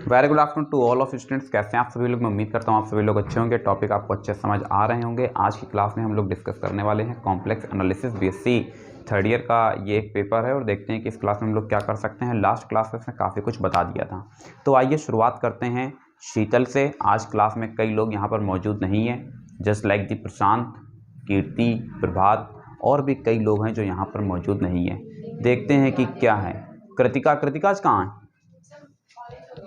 Very good afternoon to all of students. कैसे हैं आप सभी लोग? मैं उम्मीद करता हूं आप सभी लोग अच्छे होंगे। टॉपिक आपको अच्छे समझ आ रहे होंगे। आज की क्लास में हम लोग डिस्कस करने वाले हैं complex analysis BSc third year का ये एक पेपर है और देखते हैं कि इस क्लास में हम लोग क्या कर सकते हैं। लास्ट क्लास में इसने काफ़ी कुछ बता दिया था, तो आइए शुरुआत करते हैं शीतल से। आज क्लास में कई लोग यहाँ पर मौजूद नहीं हैं, जस्ट लाइक दी प्रशांत, कीर्ति, प्रभात और भी कई लोग हैं जो यहाँ पर मौजूद नहीं हैं। देखते हैं कि क्या है। कृतिका आज कहाँ है?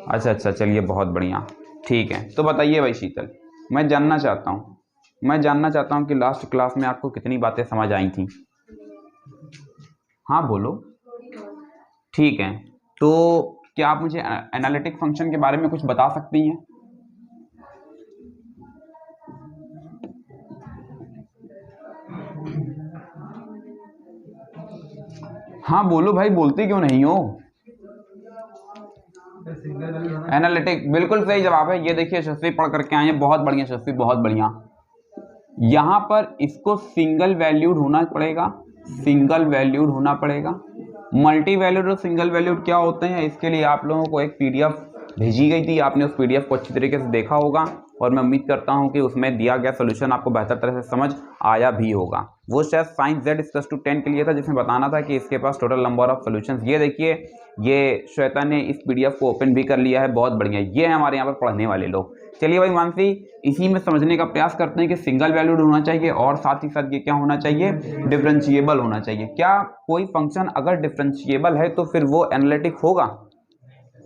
अच्छा, चलिए बहुत बढ़िया, ठीक है। तो बताइए भाई शीतल, मैं जानना चाहता हूँ कि लास्ट क्लास में आपको कितनी बातें समझ आई थी। हाँ बोलो। ठीक है, तो क्या आप मुझे एनालिटिक फंक्शन के बारे में कुछ बता सकती हैं? हाँ बोलो भाई, बोलते क्यों नहीं हो? एनालिटिक बिल्कुल सही जवाब है। ये देखिए यशस्वी पढ़ करके आए हैं, बहुत बढ़िया यशस्वी, बहुत बढ़िया। यहाँ पर इसको सिंगल वैल्यूड होना पड़ेगा, मल्टी वैल्यूड और सिंगल वैल्यूड क्या होते हैं, इसके लिए आप लोगों को एक पीडीएफ भेजी गई थी। आपने उस पीडीएफ को अच्छी तरीके से देखा होगा और मैं उम्मीद करता हूं कि उसमें दिया गया सोल्यूशन आपको बेहतर तरह से समझ आया भी होगा। वो शायद साइन z = 10 के लिए था, जिसमें बताना था कि इसके पास टोटल नंबर ऑफ सोल्यूशंस। ये देखिए, ये श्वेता ने इस पीडीएफ को ओपन भी कर लिया है, बहुत बढ़िया। ये है हमारे यहाँ पर पढ़ने वाले लोग। चलिए भाई मानसी, इसी में समझने का प्रयास करते हैं कि सिंगल वैल्यूड होना चाहिए और साथ ही साथ ये क्या होना चाहिए, डिफरेंशिएबल होना चाहिए। क्या कोई फंक्शन अगर डिफरेंशिएबल है तो फिर वो एनालिटिक होगा?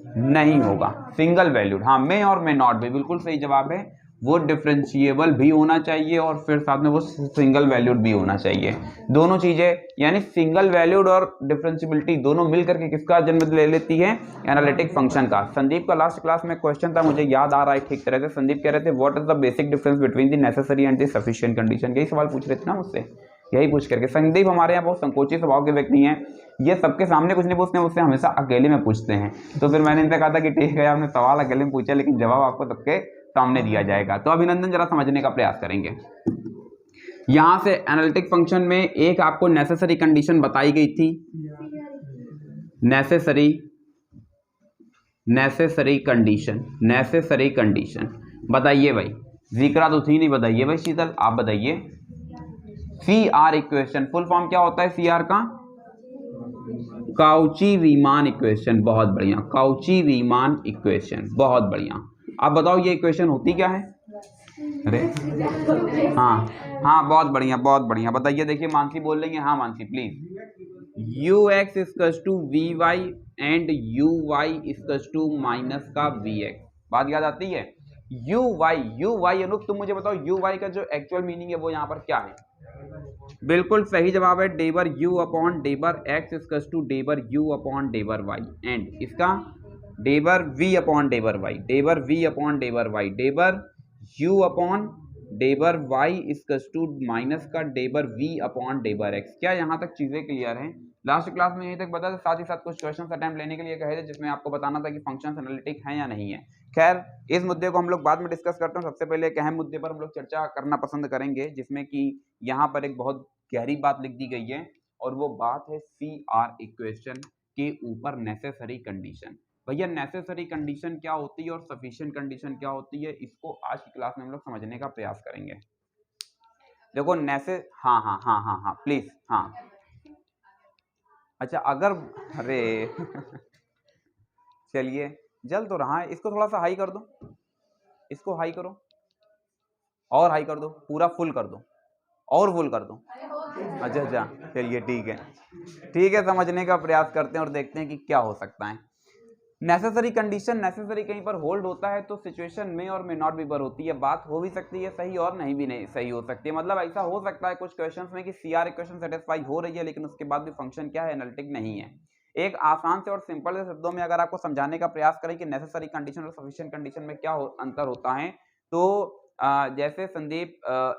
नहीं होगा। सिंगल वैल्यूड, हाँ, मे और मे नॉट भी बिल्कुल सही जवाब है। वो डिफरेंशिएबल भी होना चाहिए और फिर साथ में वो सिंगल वैल्यूड भी होना चाहिए। दोनों चीजें, यानी सिंगल वैल्यूड और डिफरेंशियबिलिटी दोनों मिलकर के किसका जन्म ले लेती है? एनालिटिक फंक्शन का। संदीप का लास्ट क्लास में क्वेश्चन था, मुझे याद आ रहा है ठीक तरह से। संदीप कह रहे थे what is the basic difference between the necessary and the sufficient condition. यही सवाल पूछ रहे थे ना मुझसे, यही पूछ करके। संदीप हमारे यहाँ बहुत संकोची स्वभाव के व्यक्ति हैं, ये सबके सामने कुछ नहीं पूछते, मुझसे हमेशा अकेले में पूछते हैं। तो फिर मैंने इनसे कहा था कि ठीक है, आपने सवाल अकेले में पूछा लेकिन जवाब आपको सबके सामने दिया जाएगा। तो अभिनंदन, जरा समझने का प्रयास करेंगे। यहां से एनालिटिक फंक्शन में एक आपको नेसेसरी कंडीशन बताई गई थी, नेसेसरी कंडीशन बताइए भाई। जिक्रा तो थी नहीं, बताइए भाई शीतल, आप बताइए। CR इक्वेशन फुल फॉर्म क्या होता है CR का? Cauchy Riemann equation. बहुत बढ़िया, काउची रीमान इक्वेशन, बहुत बढ़िया। अब बताओ ये इक्वेशन होती क्या है? अरे हाँ, बहुत बढ़िया। बताइए। देखिए मानसी बोल रही है, हाँ Mansi please. ux = vy and uy = minus का vx। बात याद आती है? uy अनुप तुम मुझे बताओ uy का जो एक्चुअल मीनिंग है वो यहाँ पर क्या है? बिल्कुल सही जवाब है, डेबर u अपॉन डेबर x = डेबर u अपॉन डेबर y एंड इसका डेबर v अपॉन डेबर y, डेबर v अपॉन डेबर y, डेबर u अपॉन डेबर y = माइनस का डेबर v अपॉन डेबर x। क्या यहाँ तक चीजें क्लियर हैं? लास्ट क्लास में यहीं तक बता, साथ ही साथ कुछ क्वेश्चन अटेम्प्ट लेने के लिए कहे थे, जिसमें आपको बताना था कि फंक्शंस एनालिटिक हैं या नहीं है। खैर, इस मुद्दे को हम लोग बाद में डिस्कस करते हैं। सबसे पहले एक अहम मुद्दे पर हम लोग चर्चा करना पसंद करेंगे, जिसमें कि यहाँ पर एक बहुत गहरी बात लिख दी गई है और वो बात है CR इक्वेशन के ऊपर नेसेसरी कंडीशन। भैया नेसेसरी कंडीशन क्या होती है और सफिशिएंट कंडीशन क्या होती है, इसको आज की क्लास में हम लोग समझने का प्रयास करेंगे। देखो हाँ प्लीज, हाँ। अच्छा अगर, अरे चलिए, जल तो रहा है, इसको थोड़ा सा हाई कर दो, इसको हाई करो और हाई कर दो, पूरा फुल कर दो और फुल कर दो। अच्छा, चलिए ठीक है, समझने का प्रयास करते हैं और देखते हैं कि क्या हो सकता है। नेसेसरी कंडीशन, नेसेसरी कहीं पर होल्ड होता है तो सिचुएशन में और मे नॉट भी बर होती है। बात हो भी सकती है सही और नहीं भी नहीं सही हो सकती है। मतलब ऐसा हो सकता है कुछ क्वेश्चंस में कि CR इक्वेशन सेटिस्फाई हो रही है लेकिन उसके बाद भी फंक्शन क्या है, एनालिटिक नहीं है। एक आसान से और सिंपल से शब्दों में अगर आपको समझाने का प्रयास करें कि नेसेसरी कंडीशन और सफिशिएंट कंडीशन में क्या अंतर होता है, तो जैसे संदीप,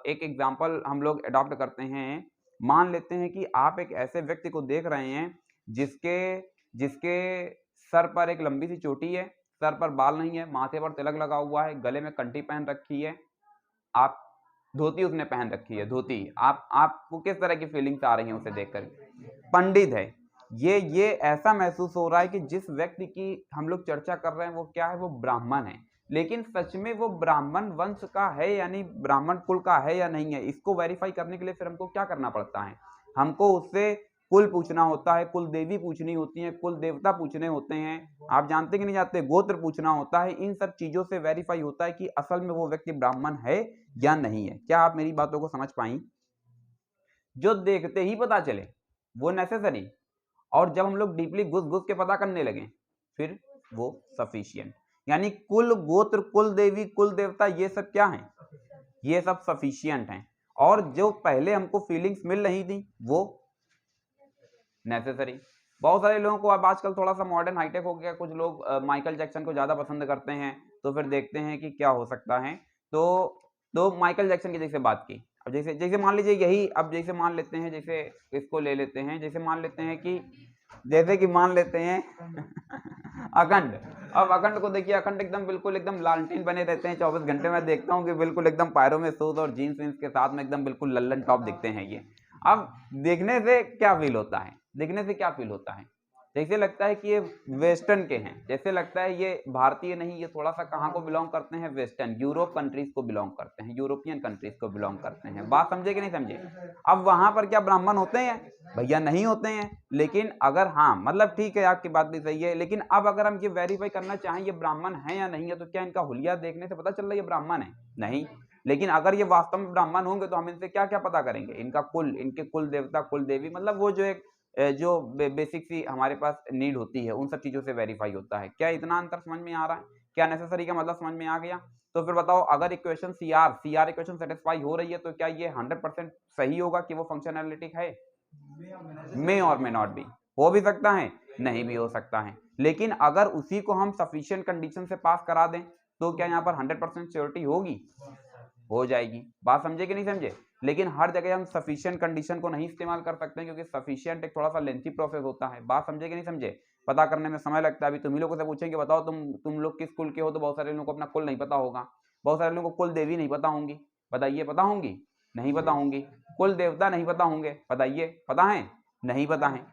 एक एग्जाम्पल हम लोग अडॉप्ट करते हैं। मान लेते हैं कि आप एक ऐसे व्यक्ति को देख रहे हैं जिसके सर पर एक लंबी सी चोटी है, सर पर बाल नहीं है, माथे पर तिलक लगा हुआ है, गले में कंठी पहन रखी है, आप धोती उसने पहन रखी है, धोती। आपको किस तरह की फीलिंग्स आ रही हैं उसे देखकर? पंडित है। ये ऐसा महसूस हो रहा है कि जिस व्यक्ति की हम लोग चर्चा कर रहे हैं वो क्या है, वो ब्राह्मण है, लेकिन सच में वो ब्राह्मण वंश का है यानी ब्राह्मण कुल का है या नहीं है, इसको वेरीफाई करने के लिए फिर हमको क्या करना पड़ता है, हमको उससे कुल पूछना होता है, कुल देवी पूछनी होती है, कुल देवता पूछने होते हैं, आप जानते कि नहीं जानते, गोत्र पूछना होता है। इन सब चीजों से वेरीफाई होता है कि असल में वो व्यक्ति ब्राह्मण है या नहीं है। क्या आप मेरी बातों को समझ पाई? जो देखते ही पता चले वो नेसेसरी, और जब हम लोग डीपली घुस घुस के पता करने लगे फिर वो सफिशियंट। यानी कुल गोत्र, कुल देवी, कुल देवता, ये सब क्या है, ये सब सफिशियंट हैं। और जो पहले हमको फीलिंग्स मिल रही थी वो नेसेसरी। बहुत सारे लोगों को अब आजकल थोड़ा सा मॉडर्न हाईटेक हो गया, कुछ लोग माइकल जैक्सन को ज्यादा पसंद करते हैं, तो फिर देखते हैं कि क्या हो सकता है। तो माइकल जैक्सन की जैसे बात की, अब जैसे जैसे मान लीजिए यही, अब जैसे मान लेते हैं, जैसे इसको ले लेते हैं, जैसे मान लेते हैं कि मान लेते हैं अखंड। अब अखंड को देखिए, अखंड एकदम बिल्कुल एकदम लालटेन बने रहते हैं 24 घंटे। में देखता हूँ कि बिल्कुल एकदम पैरों में शूज और जीन्स वीन्स के साथ में एकदम बिल्कुल लल्लन टॉप दिखते हैं ये। अब देखने से क्या फील होता है, देखने से क्या फील होता है, जैसे लगता है कि ये वेस्टर्न के हैं, जैसे लगता है ये भारतीय नहीं, ये थोड़ा सा कहाँ को बिलोंग करते हैं, वेस्टर्न यूरोप कंट्रीज को बिलोंग करते हैं, यूरोपियन कंट्रीज को बिलोंग करते हैं। बात समझे कि नहीं समझे? अब वहां पर क्या ब्राह्मण होते हैं? भैया नहीं होते हैं। लेकिन अगर हाँ, मतलब ठीक है, आपकी बात भी सही है, लेकिन अब अगर हम ये वेरीफाई करना चाहें ये ब्राह्मण है या नहीं है, तो क्या इनका हुलिया देखने से पता चल रहा है ये ब्राह्मण है? नहीं। लेकिन अगर ये वास्तव में ब्राह्मण होंगे तो हम इनसे क्या क्या पता करेंगे, इनका कुल, इनके कुल देवता, कुल देवी, मतलब वो जो एक जो बेसिक सी हमारे पास नीड होती है, उन सब चीजों से वेरीफाई होता है। क्या इतना अंतर समझ में आ रहा है? क्या नेसेसरी का मतलब समझ में आ गया? तो फिर बताओ, अगर इक्वेशन सीआर इक्वेशन सेटिस्फाई हो रही है तो क्या ये 100% सही होगा कि वो फंक्शन एनालिटिक है? मे और मे नॉट बी, हो भी सकता है, नहीं भी हो सकता है। लेकिन अगर उसी को हम सफिशिएंट कंडीशन से पास करा दें तो क्या यहाँ पर 100% श्योरिटी होगी? हो जाएगी। बात समझे कि नहीं समझे? लेकिन हर जगह हम सफिशिएंट कंडीशन को नहीं इस्तेमाल कर सकते हैं, क्योंकि सफिशिएंट एक थोड़ा सा लेंथी प्रोसेस होता है। बात समझे कि नहीं समझे? पता करने में समय लगता है। अभी तुम ही लोगों से पूछेंगे बताओ तुम लोग किस कुल के हो, तो बहुत सारे लोगों को अपना कुल नहीं पता होगा, बहुत सारे लोगों को कुल देवी नहीं पता होंगी। बताइए, पता होंगी? नहीं पता होंगी। कुल देवता नहीं पता होंगे। बताइए, पता है? नहीं पता है।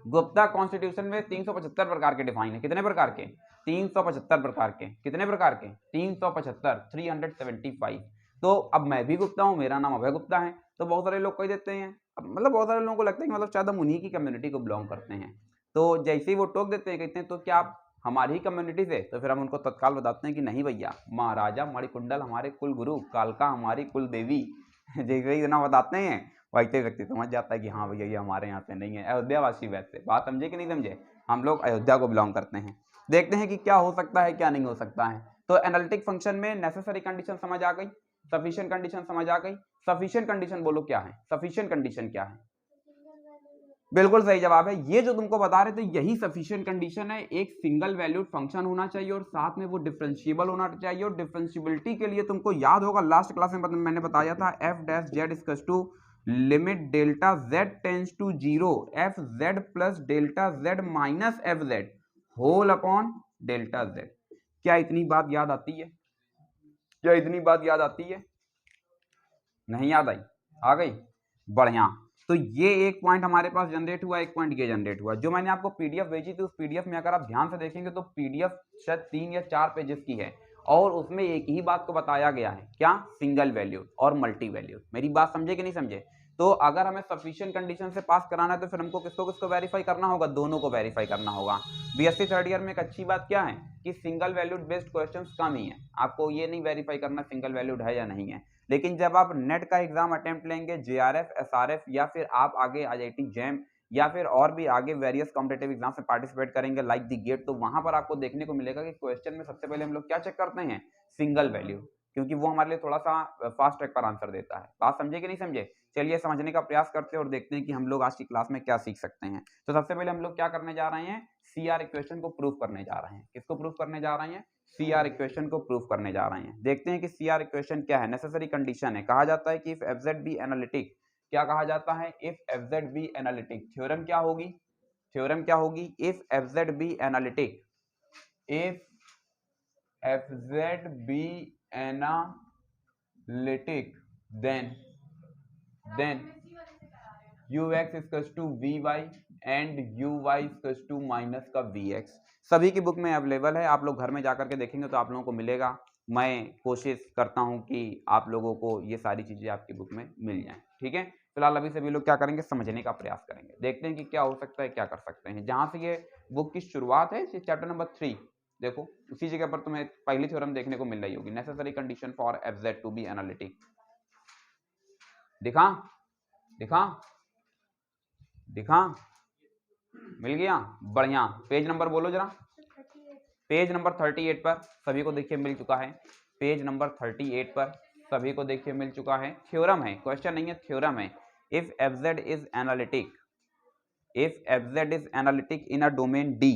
गुप्ता कॉन्स्टिट्यूशन में 375 प्रकार के डिफाइन है। कितने प्रकार के? 375 प्रकार के। कितने प्रकार के? 375, 375। तो अब मैं भी गुप्ता हूँ, मेरा नाम अभय गुप्ता है, तो बहुत सारे लोग कह देते हैं, अब मतलब बहुत सारे लोगों को लगता है कि मतलब शायद हम उन्हीं की कम्युनिटी को बिलोंग करते हैं। तो जैसे ही वो टोक देते हैं, कहते हैं तो क्या आप हमारी ही कम्युनिटी से? तो फिर हम उनको तत्काल बताते हैं कि नहीं भैया, महाराजा मणिकुंडल हमारे कुल गुरु, कालका हमारी कुल देवी। जैसे ही ना बताते हैं वैसे व्यक्ति समझ जाता है कि हाँ भैया ये हमारे यहाँ से नहीं है, अयोध्यावासी वैसे। बात समझे कि नहीं समझे? हम लोग अयोध्या को बिलोंग करते हैं। देखते हैं कि क्या हो सकता है, क्या नहीं हो सकता है। तो एनालिटिक फंक्शन में नेसेसरी कंडीशन समझ आ गई, सफिशिएंट कंडीशन समझ आ गई। सफिशिएंट कंडीशन बोलो क्या है? सफिशिएंट कंडीशन क्या है? बिल्कुल सही जवाब है। ये जो तुमको बता रहे थे यही सफिशिएंट कंडीशन है। एक सिंगल वैल्यूड फंक्शन होना चाहिए और साथ में वो डिफरेंशिएबल होना चाहिए। और डिफरेंशिएबिलिटी के लिए तुमको याद होगा लास्ट क्लास में मैंने बताया था f dash z equals to limit delta z tends to zero f z plus delta z minus f z whole upon delta z. क्या इतनी बात याद आती है? क्या इतनी बात याद आती है? नहीं याद आई? आ गई? बढ़िया। तो ये एक पॉइंट हमारे पास जनरेट हुआ, एक पॉइंट ये जनरेट हुआ। जो मैंने आपको पीडीएफ भेजी थी उस पीडीएफ में अगर आप ध्यान से देखेंगे तो पीडीएफ शायद 3 या 4 पेजेस की है और उसमें एक ही बात को बताया गया है, क्या? सिंगल वैल्यूड और मल्टी वैल्यूड। मेरी बात समझे कि नहीं समझे? तो अगर हमें सफिशिएंट कंडीशन से पास कराना है तो फिर हमको किसको किसको वेरीफाई करना होगा? दोनों को वेरीफाई करना होगा। बीएससी थर्ड ईयर में एक अच्छी बात क्या है कि सिंगल वैल्यूड बेस्ड क्वेश्चंस कम ही है, आपको ये नहीं वेरीफाई करना सिंगल वैल्यूड है या नहीं है। लेकिन जब आप नेट का एग्जाम अटेम्प्ट लेंगे, जेआरएफ, एसआरएफ या फिर आप आगे आईआईटी जैम या फिर और भी आगे वेरियस कॉम्पिटिटिव एग्जाम में पार्टिसिपेट करेंगे लाइक द गेट, तो वहां पर आपको देखने को मिलेगा कि क्वेश्चन में सबसे पहले हम लोग क्या चेक करते हैं? सिंगल वैल्यू, क्योंकि वो हमारे लिए थोड़ा सा फास्ट ट्रैक पर आंसर देता है। बात समझे कि नहीं समझे? चलिए समझने का प्रयास करते हैं और देखते हैं कि हम लोग आज की क्लास में क्या सीख सकते हैं। तो सबसे पहले हम लोग क्या करने जा रहे हैं? सीआर इक्वेशन को प्रूव करने जा रहे हैं। किसको प्रूव करने जा रहे हैं? सीआर इक्वेशन को प्रूव करने जा रहे हैं। देखते हैं कि सीआर इक्वेशन क्या है। नेसेसरी कंडीशन है, कहा जाता है कि इफ एफजेड बी एनालिटिक, क्या कहा जाता है? If f z be analytic. Theorem क्या होगी? थ्योरम क्या होगी? If f z be analytic, if f z be analytic then ux equals to vy and u y equals to minus का वी एक्स। सभी की बुक में अवेलेबल है, आप लोग घर में जाकर के देखेंगे तो आप लोगों को मिलेगा। मैं कोशिश करता हूं कि आप लोगों को ये सारी चीजें आपकी बुक में मिल जाएं, ठीक है। फिलहाल अभी सभी लोग क्या करेंगे, समझने का प्रयास करेंगे, देखते हैं कि क्या हो सकता है, क्या कर सकते हैं। जहां से ये बुक की शुरुआत है, चैप्टर नंबर 3, देखो उसी जगह पर तुम्हें पहली थ्योरम देखने को मिल रही होगी, necessary condition for f z to be analytic. दिखा दिखा दिखा मिल गया, बढ़िया। पेज नंबर बोलो जरा। पेज नंबर 38 पर सभी को देखिए मिल चुका है। पेज नंबर 38 पर सभी को देखिए मिल चुका है। थ्योरम है, क्वेश्चन नहीं है, थ्योरम है। If f z is analytic, if f z is analytic in a domain D,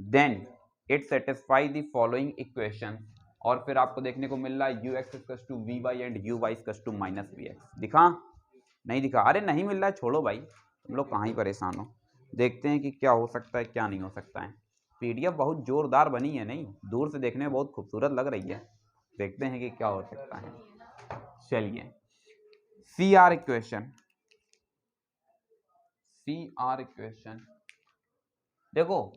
then it satisfy the following equation. और फिर आपको देखने को मिल रहा है u x equals to v y and u y equals to minus v x. दिखा नहीं दिखा, अरे नहीं मिल रहा है, छोड़ो भाई, तुम लोग कहाँ ही परेशान हो। देखते हैं कि क्या हो सकता है, क्या नहीं हो सकता है। पीडीएफ बहुत जोरदार बनी है, नहीं दूर से देखने में बहुत खूबसूरत लग रही है। देखते हैं कि क्या हो सकता है। चलिए, C R equation, C R equation. देखो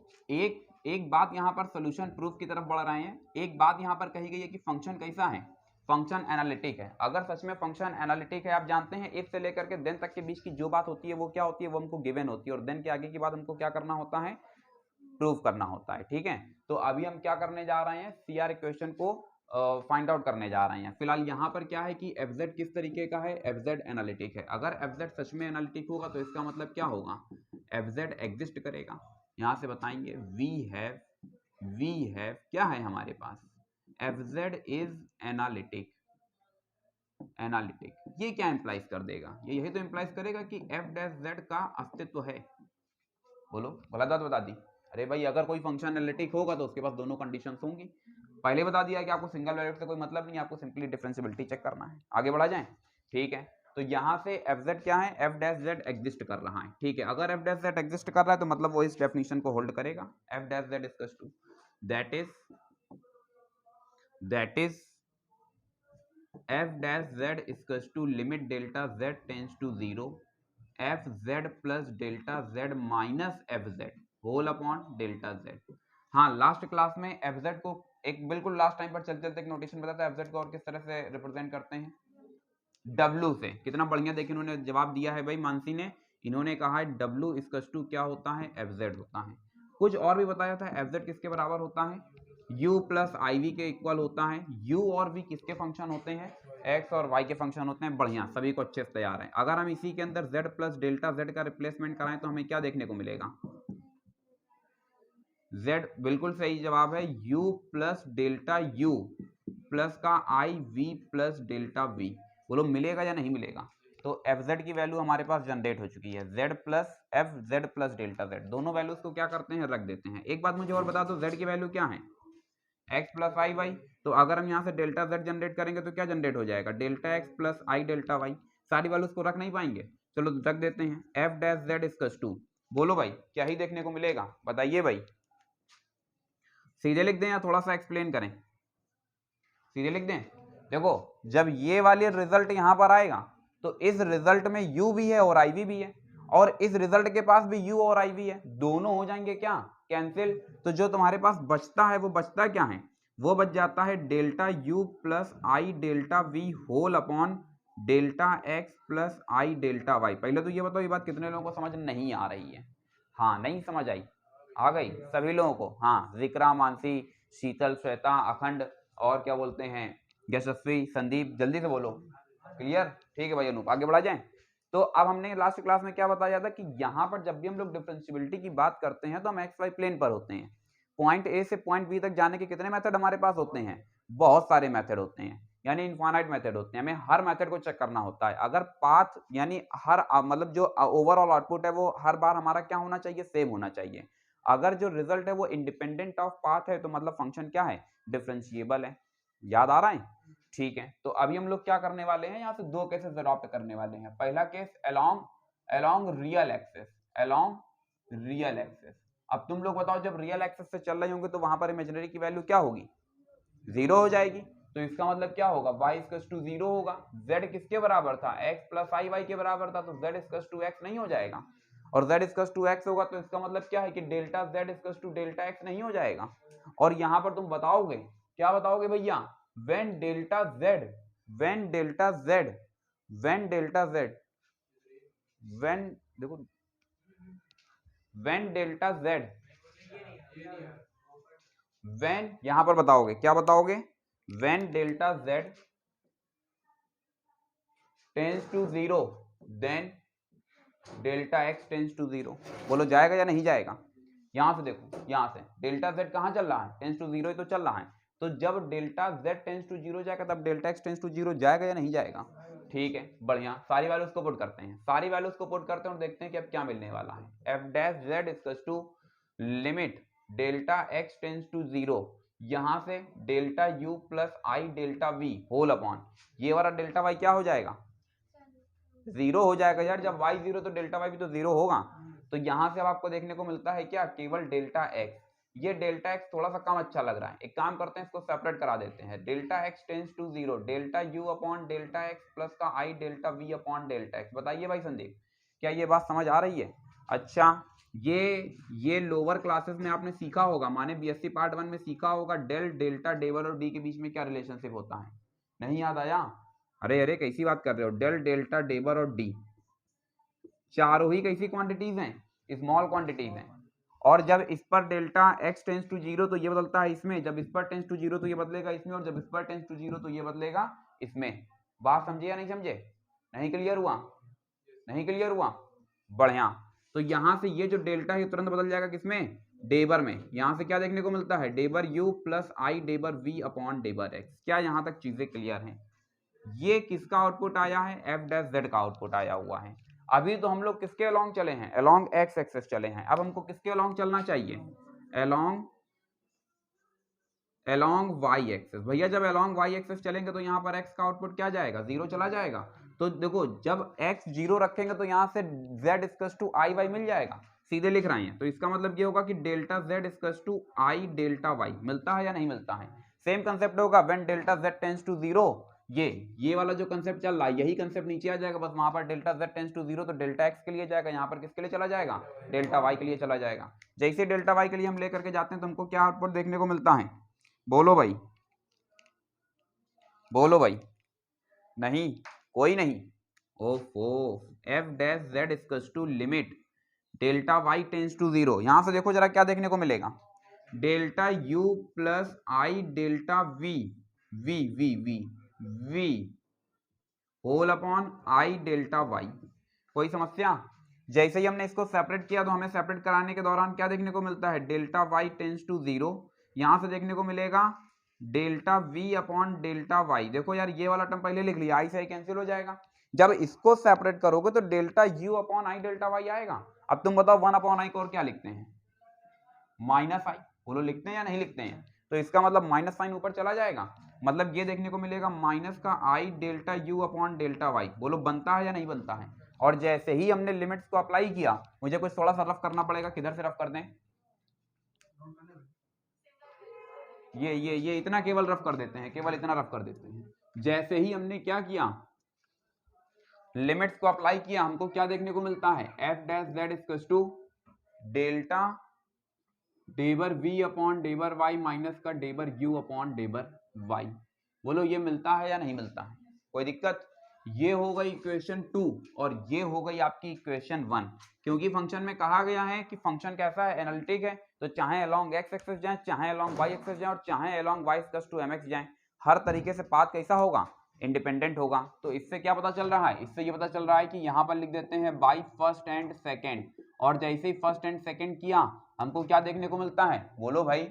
एक बात यहाँ पर सोल्यूशन प्रूफ की तरफ बढ़ रहे हैं। एक बात यहाँ पर कही गई है कि फंक्शन कैसा है, फंक्शन एनालिटिक है। अगर सच में फंक्शन एनालिटिक है, आप जानते हैं इफ से लेकर के देन तक के बीच की जो बात होती है वो क्या होती है, वो हमको गिवन होती है, और देन के आगे की बात हमको क्या करना होता है, प्रूव करना होता है, ठीक है। तो अभी हम क्या करने जा रहे हैं, सी आर इक्वेशन को फाइंड आउट करने जा रहे हैं। फिलहाल यहाँ पर क्या है कि एफजेड किस तरीके का है, एफजेड एनालिटिक है। अगर एफजेड सच में एनालिटिक होगा तो इसका मतलब क्या होगा, एफजेड एग्जिस्ट करेगा। यहाँ से बताएंगे वी हैव क्या है हमारे पास, एफजेड इज एनालिटिक। एनालिटिक ये क्या इंप्लाइज कर देगा, ये यही तो इंप्लाइज करेगा कि एफ डैश जेड का अस्तित्व है। बोलो गलत बात बता दी। अरे भाई अगर कोई फंक्शन एनालिटिक होगा तो उसके पास दोनों कंडीशंस होंगी। पहले बता दिया कि आपको सिंगल वैल्यूड से कोई मतलब नहीं, आपको सिंपली डिफरेंशिएबिलिटी चेक करना है। आगे बढ़ा जाए, ठीक है। तो यहाँ से एफ जेड क्या है, एफ डैश जेड एग्जिस्ट कर रहा है, ठीक है। अगर एफ डैश जेड एग्जिस्ट कर रहा है तो मतलब वो इस डेफिनेशन को होल्ड करेगा, f dash z equals to that is f dash z equals to limit delta z tends to 0 f z plus delta z minus f z whole upon delta z. हाँ, last class में f z को एक बिल्कुल last time पर चलते चलते एक notation बताया था, एफ जेड को और किस तरह से रिप्रेजेंट करते हैं, डब्ल्यू से। कितना बढ़िया देखिए इन्होंने जवाब दिया है भाई, मानसी ने। इन्होंने कहा है डब्ल्यू इक्वल्स टू क्या होता है, एफ जेड होता है। कुछ और भी बताया था, एफ जेड किसके बराबर होता है, u प्लस आई वी के इक्वल होता है। u और v किसके फंक्शन होते हैं, x और y के फंक्शन होते हैं। बढ़िया, सभी को अच्छे से तैयार है। अगर हम इसी के अंदर z प्लस डेल्टा z का रिप्लेसमेंट कराएं तो हमें क्या देखने को मिलेगा, z बिल्कुल सही जवाब है, u plus delta u plus का i v plus delta v। बोलो मिलेगा या नहीं मिलेगा। तो एफ जेड की वैल्यू हमारे पास जनरेट हो चुकी है, z plus F z plus delta z, दोनों वैल्यूज को क्या करते हैं, रख देते हैं। एक बात मुझे और बता दो, z की वैल्यू क्या है, x प्लस आई वाई। तो अगर हम यहाँ से डेल्टा z जनरेट करेंगे तो क्या जनरेट हो जाएगा, delta x plus i delta y. सारी वैल्यूज को रख नहीं पाएंगे, चलो रख देते हैं। F dash z equals to, बोलो भाई क्या ही देखने को मिलेगा, बताइए भाई। सीधे लिख दें या थोड़ा सा एक्सप्लेन करें, सीधे लिख दें। देखो जब ये वाली रिजल्ट यहाँ पर आएगा तो इस रिजल्ट में u भी है और i भी है, और इस रिजल्ट के पास भी u और i भी है, दोनों हो जाएंगे क्या, कैंसिल। तो जो तुम्हारे पास बचता है वो बचता क्या है, वो बच जाता है delta u plus i delta v whole upon delta x plus i delta y। पहले तो ये बताओ ये बात कितने लोगों को समझ नहीं आ रही है, हाँ नहीं समझ आई, आ गई सभी लोगों को। हाँ, जिक्रा, मानसी, शीतल, श्वेता, अखंड और क्या बोलते हैं यशस्वी, संदीप, जल्दी से बोलो, क्लियर, ठीक है भाई अनूप। आगे बढ़ा जाए। तो अब हमने लास्ट क्लास में क्या बताया था कि यहाँ पर जब भी हम लोग डिफरेंशिएबिलिटी की बात करते हैं तो हम एक्स वाई प्लेन पर होते हैं। पॉइंट ए से पॉइंट बी तक जाने के कितने मेथड हमारे पास होते हैं, बहुत सारे मेथड होते हैं, यानी इनफाइनाइट मेथड होते हैं। हमें हर मेथड को चेक करना होता है। अगर पाथ यानी हर मतलब जो ओवरऑल आउटपुट है वो हर बार हमारा क्या होना चाहिए, सेम होना चाहिए। अगर जो रिजल्ट है वो इंडिपेंडेंट ऑफ पाथ है तो मतलब फंक्शन क्या है, डिफरेंशिएबल है। याद आ रहा है, ठीक है। तो अभी हम लोग क्या करने वाले हैं, यहाँ से दो केसेस अडॉप्ट करने वाले हैं। पहला case along real axis, along real axis. अब तुम लोग बताओ जब रियल एक्सिस से चल रहे होंगे तो वहां पर इमेजिनरी की वैल्यू क्या होगी, 0 हो जाएगी। तो इसका मतलब क्या होगा, y इक्वल्स टू 0 होगा। z किसके बराबर था, x प्लस आई वाई के बराबर था, तो z इक्वल्स टू x नहीं हो जाएगा। और z इक्वल टू x होगा, तो इसका मतलब क्या है कि delta z equal to delta x नहीं हो जाएगा। और यहां पर तुम बताओगे, क्या बताओगे भैया, when delta z when delta z when delta z when देखो व्हेन डेल्टा z व्हेन, यहां पर बताओगे, क्या बताओगे, when delta z tends to 0 then delta x tends to 0। बोलो जाएगा या नहीं जाएगा। यहां से देखो, यहां से डेल्टा z कहां चल रहा है, टेंस टू 0 ही तो चल रहा है। तो जब डेल्टा z टेंस टू 0 जाएगा तब डेल्टा x टेंस टू 0 जाएगा या नहीं जाएगा। ठीक है, बढ़िया, सारी वैल्यूज को पुट करते हैं, सारी वैल्यूज को पुट करते हैं और देखते हैं कि अब क्या मिलने वाला है। f dash z equals to limit delta x tends to 0, यहां से delta u plus i delta v whole upon, ये वाला डेल्टा y क्या हो जाएगा, 0 हो जाएगा यार। जब y 0 तो डेल्टा y भी तो 0 होगा। तो यहां से अब आपको देखने को मिलता है क्या, केवल डेल्टा x। ये डेल्टा x थोड़ा सा कम अच्छा लग रहा है, एक काम करते हैं, इसको सेपरेट करा देते हैं। Delta x tends to 0 delta u upon delta x plus का i delta v upon delta x। बताइए भाई संदीप, क्या ये बात समझ आ रही है। अच्छा, ये लोअर क्लासेस में आपने सीखा होगा, माने बीएससी पार्ट 1 में सीखा होगा, डेल डेल्टा डेबल और डी के बीच में क्या रिलेशनशिप होता है, नहीं याद आया। अरे अरे कैसी बात कर रहे हो, डेल डेल्टा डेबर और डी चारों ही कैसी क्वांटिटीज हैं, स्मॉल क्वांटिटीज हैं। और जब इस पर डेल्टा x टेंस टू 0 तो ये बदलता है इसमें, जब इस पर टेंस टू 0 तो ये बदलेगा इसमें, और जब इस पर टेंस टू 0 तो ये बदलेगा इसमें। बात समझे या नहीं समझे, नहीं क्लियर हुआ, नहीं क्लियर हुआ, बढ़िया। तो यहां से ये जो डेल्टा है तुरंत बदल जाएगा किसमें, डेबर में। यहां से क्या देखने को मिलता है, डेबर u प्लस आई डेबर v अपॉन डेबर x। क्या यहां तक चीजें क्लियर हैं। ये किसका आउटपुट आया है, एफ डैश जेड का आउटपुट आया हुआ है। अभी तो हम लोग किसके अलोंग चले हैं, अलोंग एक्स एक्सेस चले हैं। अब हमको किसके अलोंग चलना चाहिए, अलोंग वाई एक्सेस। भैया जब अलोंग वाई एक्सेस चलेंगे तो यहाँ पर एक्स का आउटपुट क्या जाएगा, 0 चला जाएगा। तो देखो जब एक्स 0 रखेंगे तो यहाँ से z equal to i y मिल जाएगा, सीधे लिख रहे हैं। तो इसका मतलब ये होगा कि delta z equal to i delta y मिलता है या नहीं मिलता है। सेम कंसेप्ट होगा when delta z tends to 0, ये वाला जो कंसेप्ट चल रहा है यही कंसेप्ट नीचे आ जाएगा, बस वहां पर डेल्टा z टेंस टू 0 तो डेल्टा x के लिए जाएगा, यहाँ पर किसके लिए चला जाएगा, डेल्टा y के लिए चला जाएगा। जैसे डेल्टा y के लिए हम लेकर के जाते हैं तो हमको क्या आउटपुट देखने को मिलता है, बोलो भाई, बोलो भाई, नहीं कोई नहीं, ओफो, f dash z equals to limit delta y tends to 0। यहां से देखो जरा क्या देखने को मिलेगा, delta u plus i delta v v v v v whole upon i delta y। कोई समस्या। जैसे ही हमने इसको सेपरेट किया तो हमें सेपरेट कराने के दौरान क्या देखने को मिलता है, डेल्टा y टेंस टू 0, यहां से देखने को मिलेगा delta v upon delta y। देखो यार ये वाला टर्म पहले लिख लिया, आई से आई कैंसिल हो जाएगा। जब इसको सेपरेट करोगे तो delta u upon i delta y आएगा। अब तुम बताओ 1 अपॉन आई को और क्या लिखते हैं, माइनस आई। बोलो लिखते हैं या नहीं लिखते हैं। तो इसका मतलब माइनस साइन ऊपर चला जाएगा, मतलब ये देखने को मिलेगा माइनस का i delta u upon delta y। बोलो बनता है या नहीं बनता है। और जैसे ही हमने लिमिट्स को अप्लाई किया, मुझे कुछ थोड़ा सा रफ करना पड़ेगा, किधर से रफ कर दें, ये इतना केवल रफ कर देते हैं, केवल इतना रफ कर देते हैं। जैसे ही हमने क्या किया, लिमिट्स को अप्लाई किया, हमको क्या देखने को मिलता है, f dash z equal to delta डेबर v अपॉन डेबर y माइनस का डेबर u अपॉन डेबर y। बोलो ये मिलता है या नहीं मिलता है, कोई दिक्कत। ये हो गई इक्वेशन 2 और ये हो गई आपकी इक्वेशन 1। क्योंकि फंक्शन में कहा गया है कि फंक्शन कैसा है, एनालिटिक है, तो चाहे अलोंग x एक्सेस जाए, चाहे अलोंग y एक्सेस जाए, और चाहे along y equals to mx जाए, हर तरीके से पाथ कैसा होगा, इंडिपेंडेंट होगा। तो इससे क्या पता चल रहा है, इससे ये पता चल रहा है कि यहाँ पर लिख देते हैं बाई फर्स्ट एंड सेकेंड, और जैसे ही फर्स्ट एंड सेकेंड किया हमको क्या देखने को मिलता है, बोलो भाई,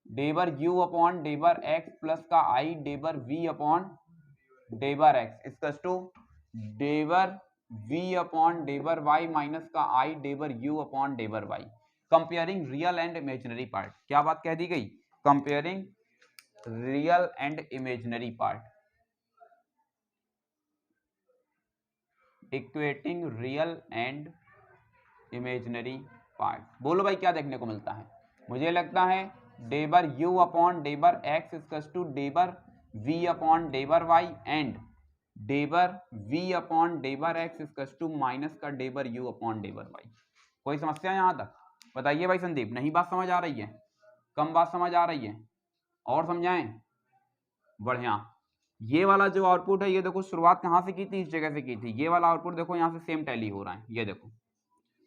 डेबर u अपॉन डेबर x प्लस का आई डेबर v अपॉन डेबर x इक्वल्स टू डेबर v अपॉन डेबर y माइनस का आई डेबर u अपॉन डेबर y। Comparing real and imaginary part, क्या बात कह दी गई, comparing real and imaginary part, equating real and imaginary part. बोलो भाई क्या देखने को मिलता है, मुझे लगता है डेबर u अपॉन डेबर x इक्वल्स टू डेबर v अपॉन डेबर y एंड डेबर v अपॉन डेबर x इक्वल्स टू माइनस का डेबर u अपॉन डेबर y। कोई समस्या यहाँ तक? बताइए भाई संदीप, नहीं बात समझ आ रही है, कम बात समझ आ रही है, और समझाएं? बढ़िया। ये वाला जो आउटपुट है ये देखो शुरुआत कहाँ से की थी, इस जगह से की थी। ये वाला आउटपुट देखो यहाँ से सेम टैली हो रहा है, ये देखो,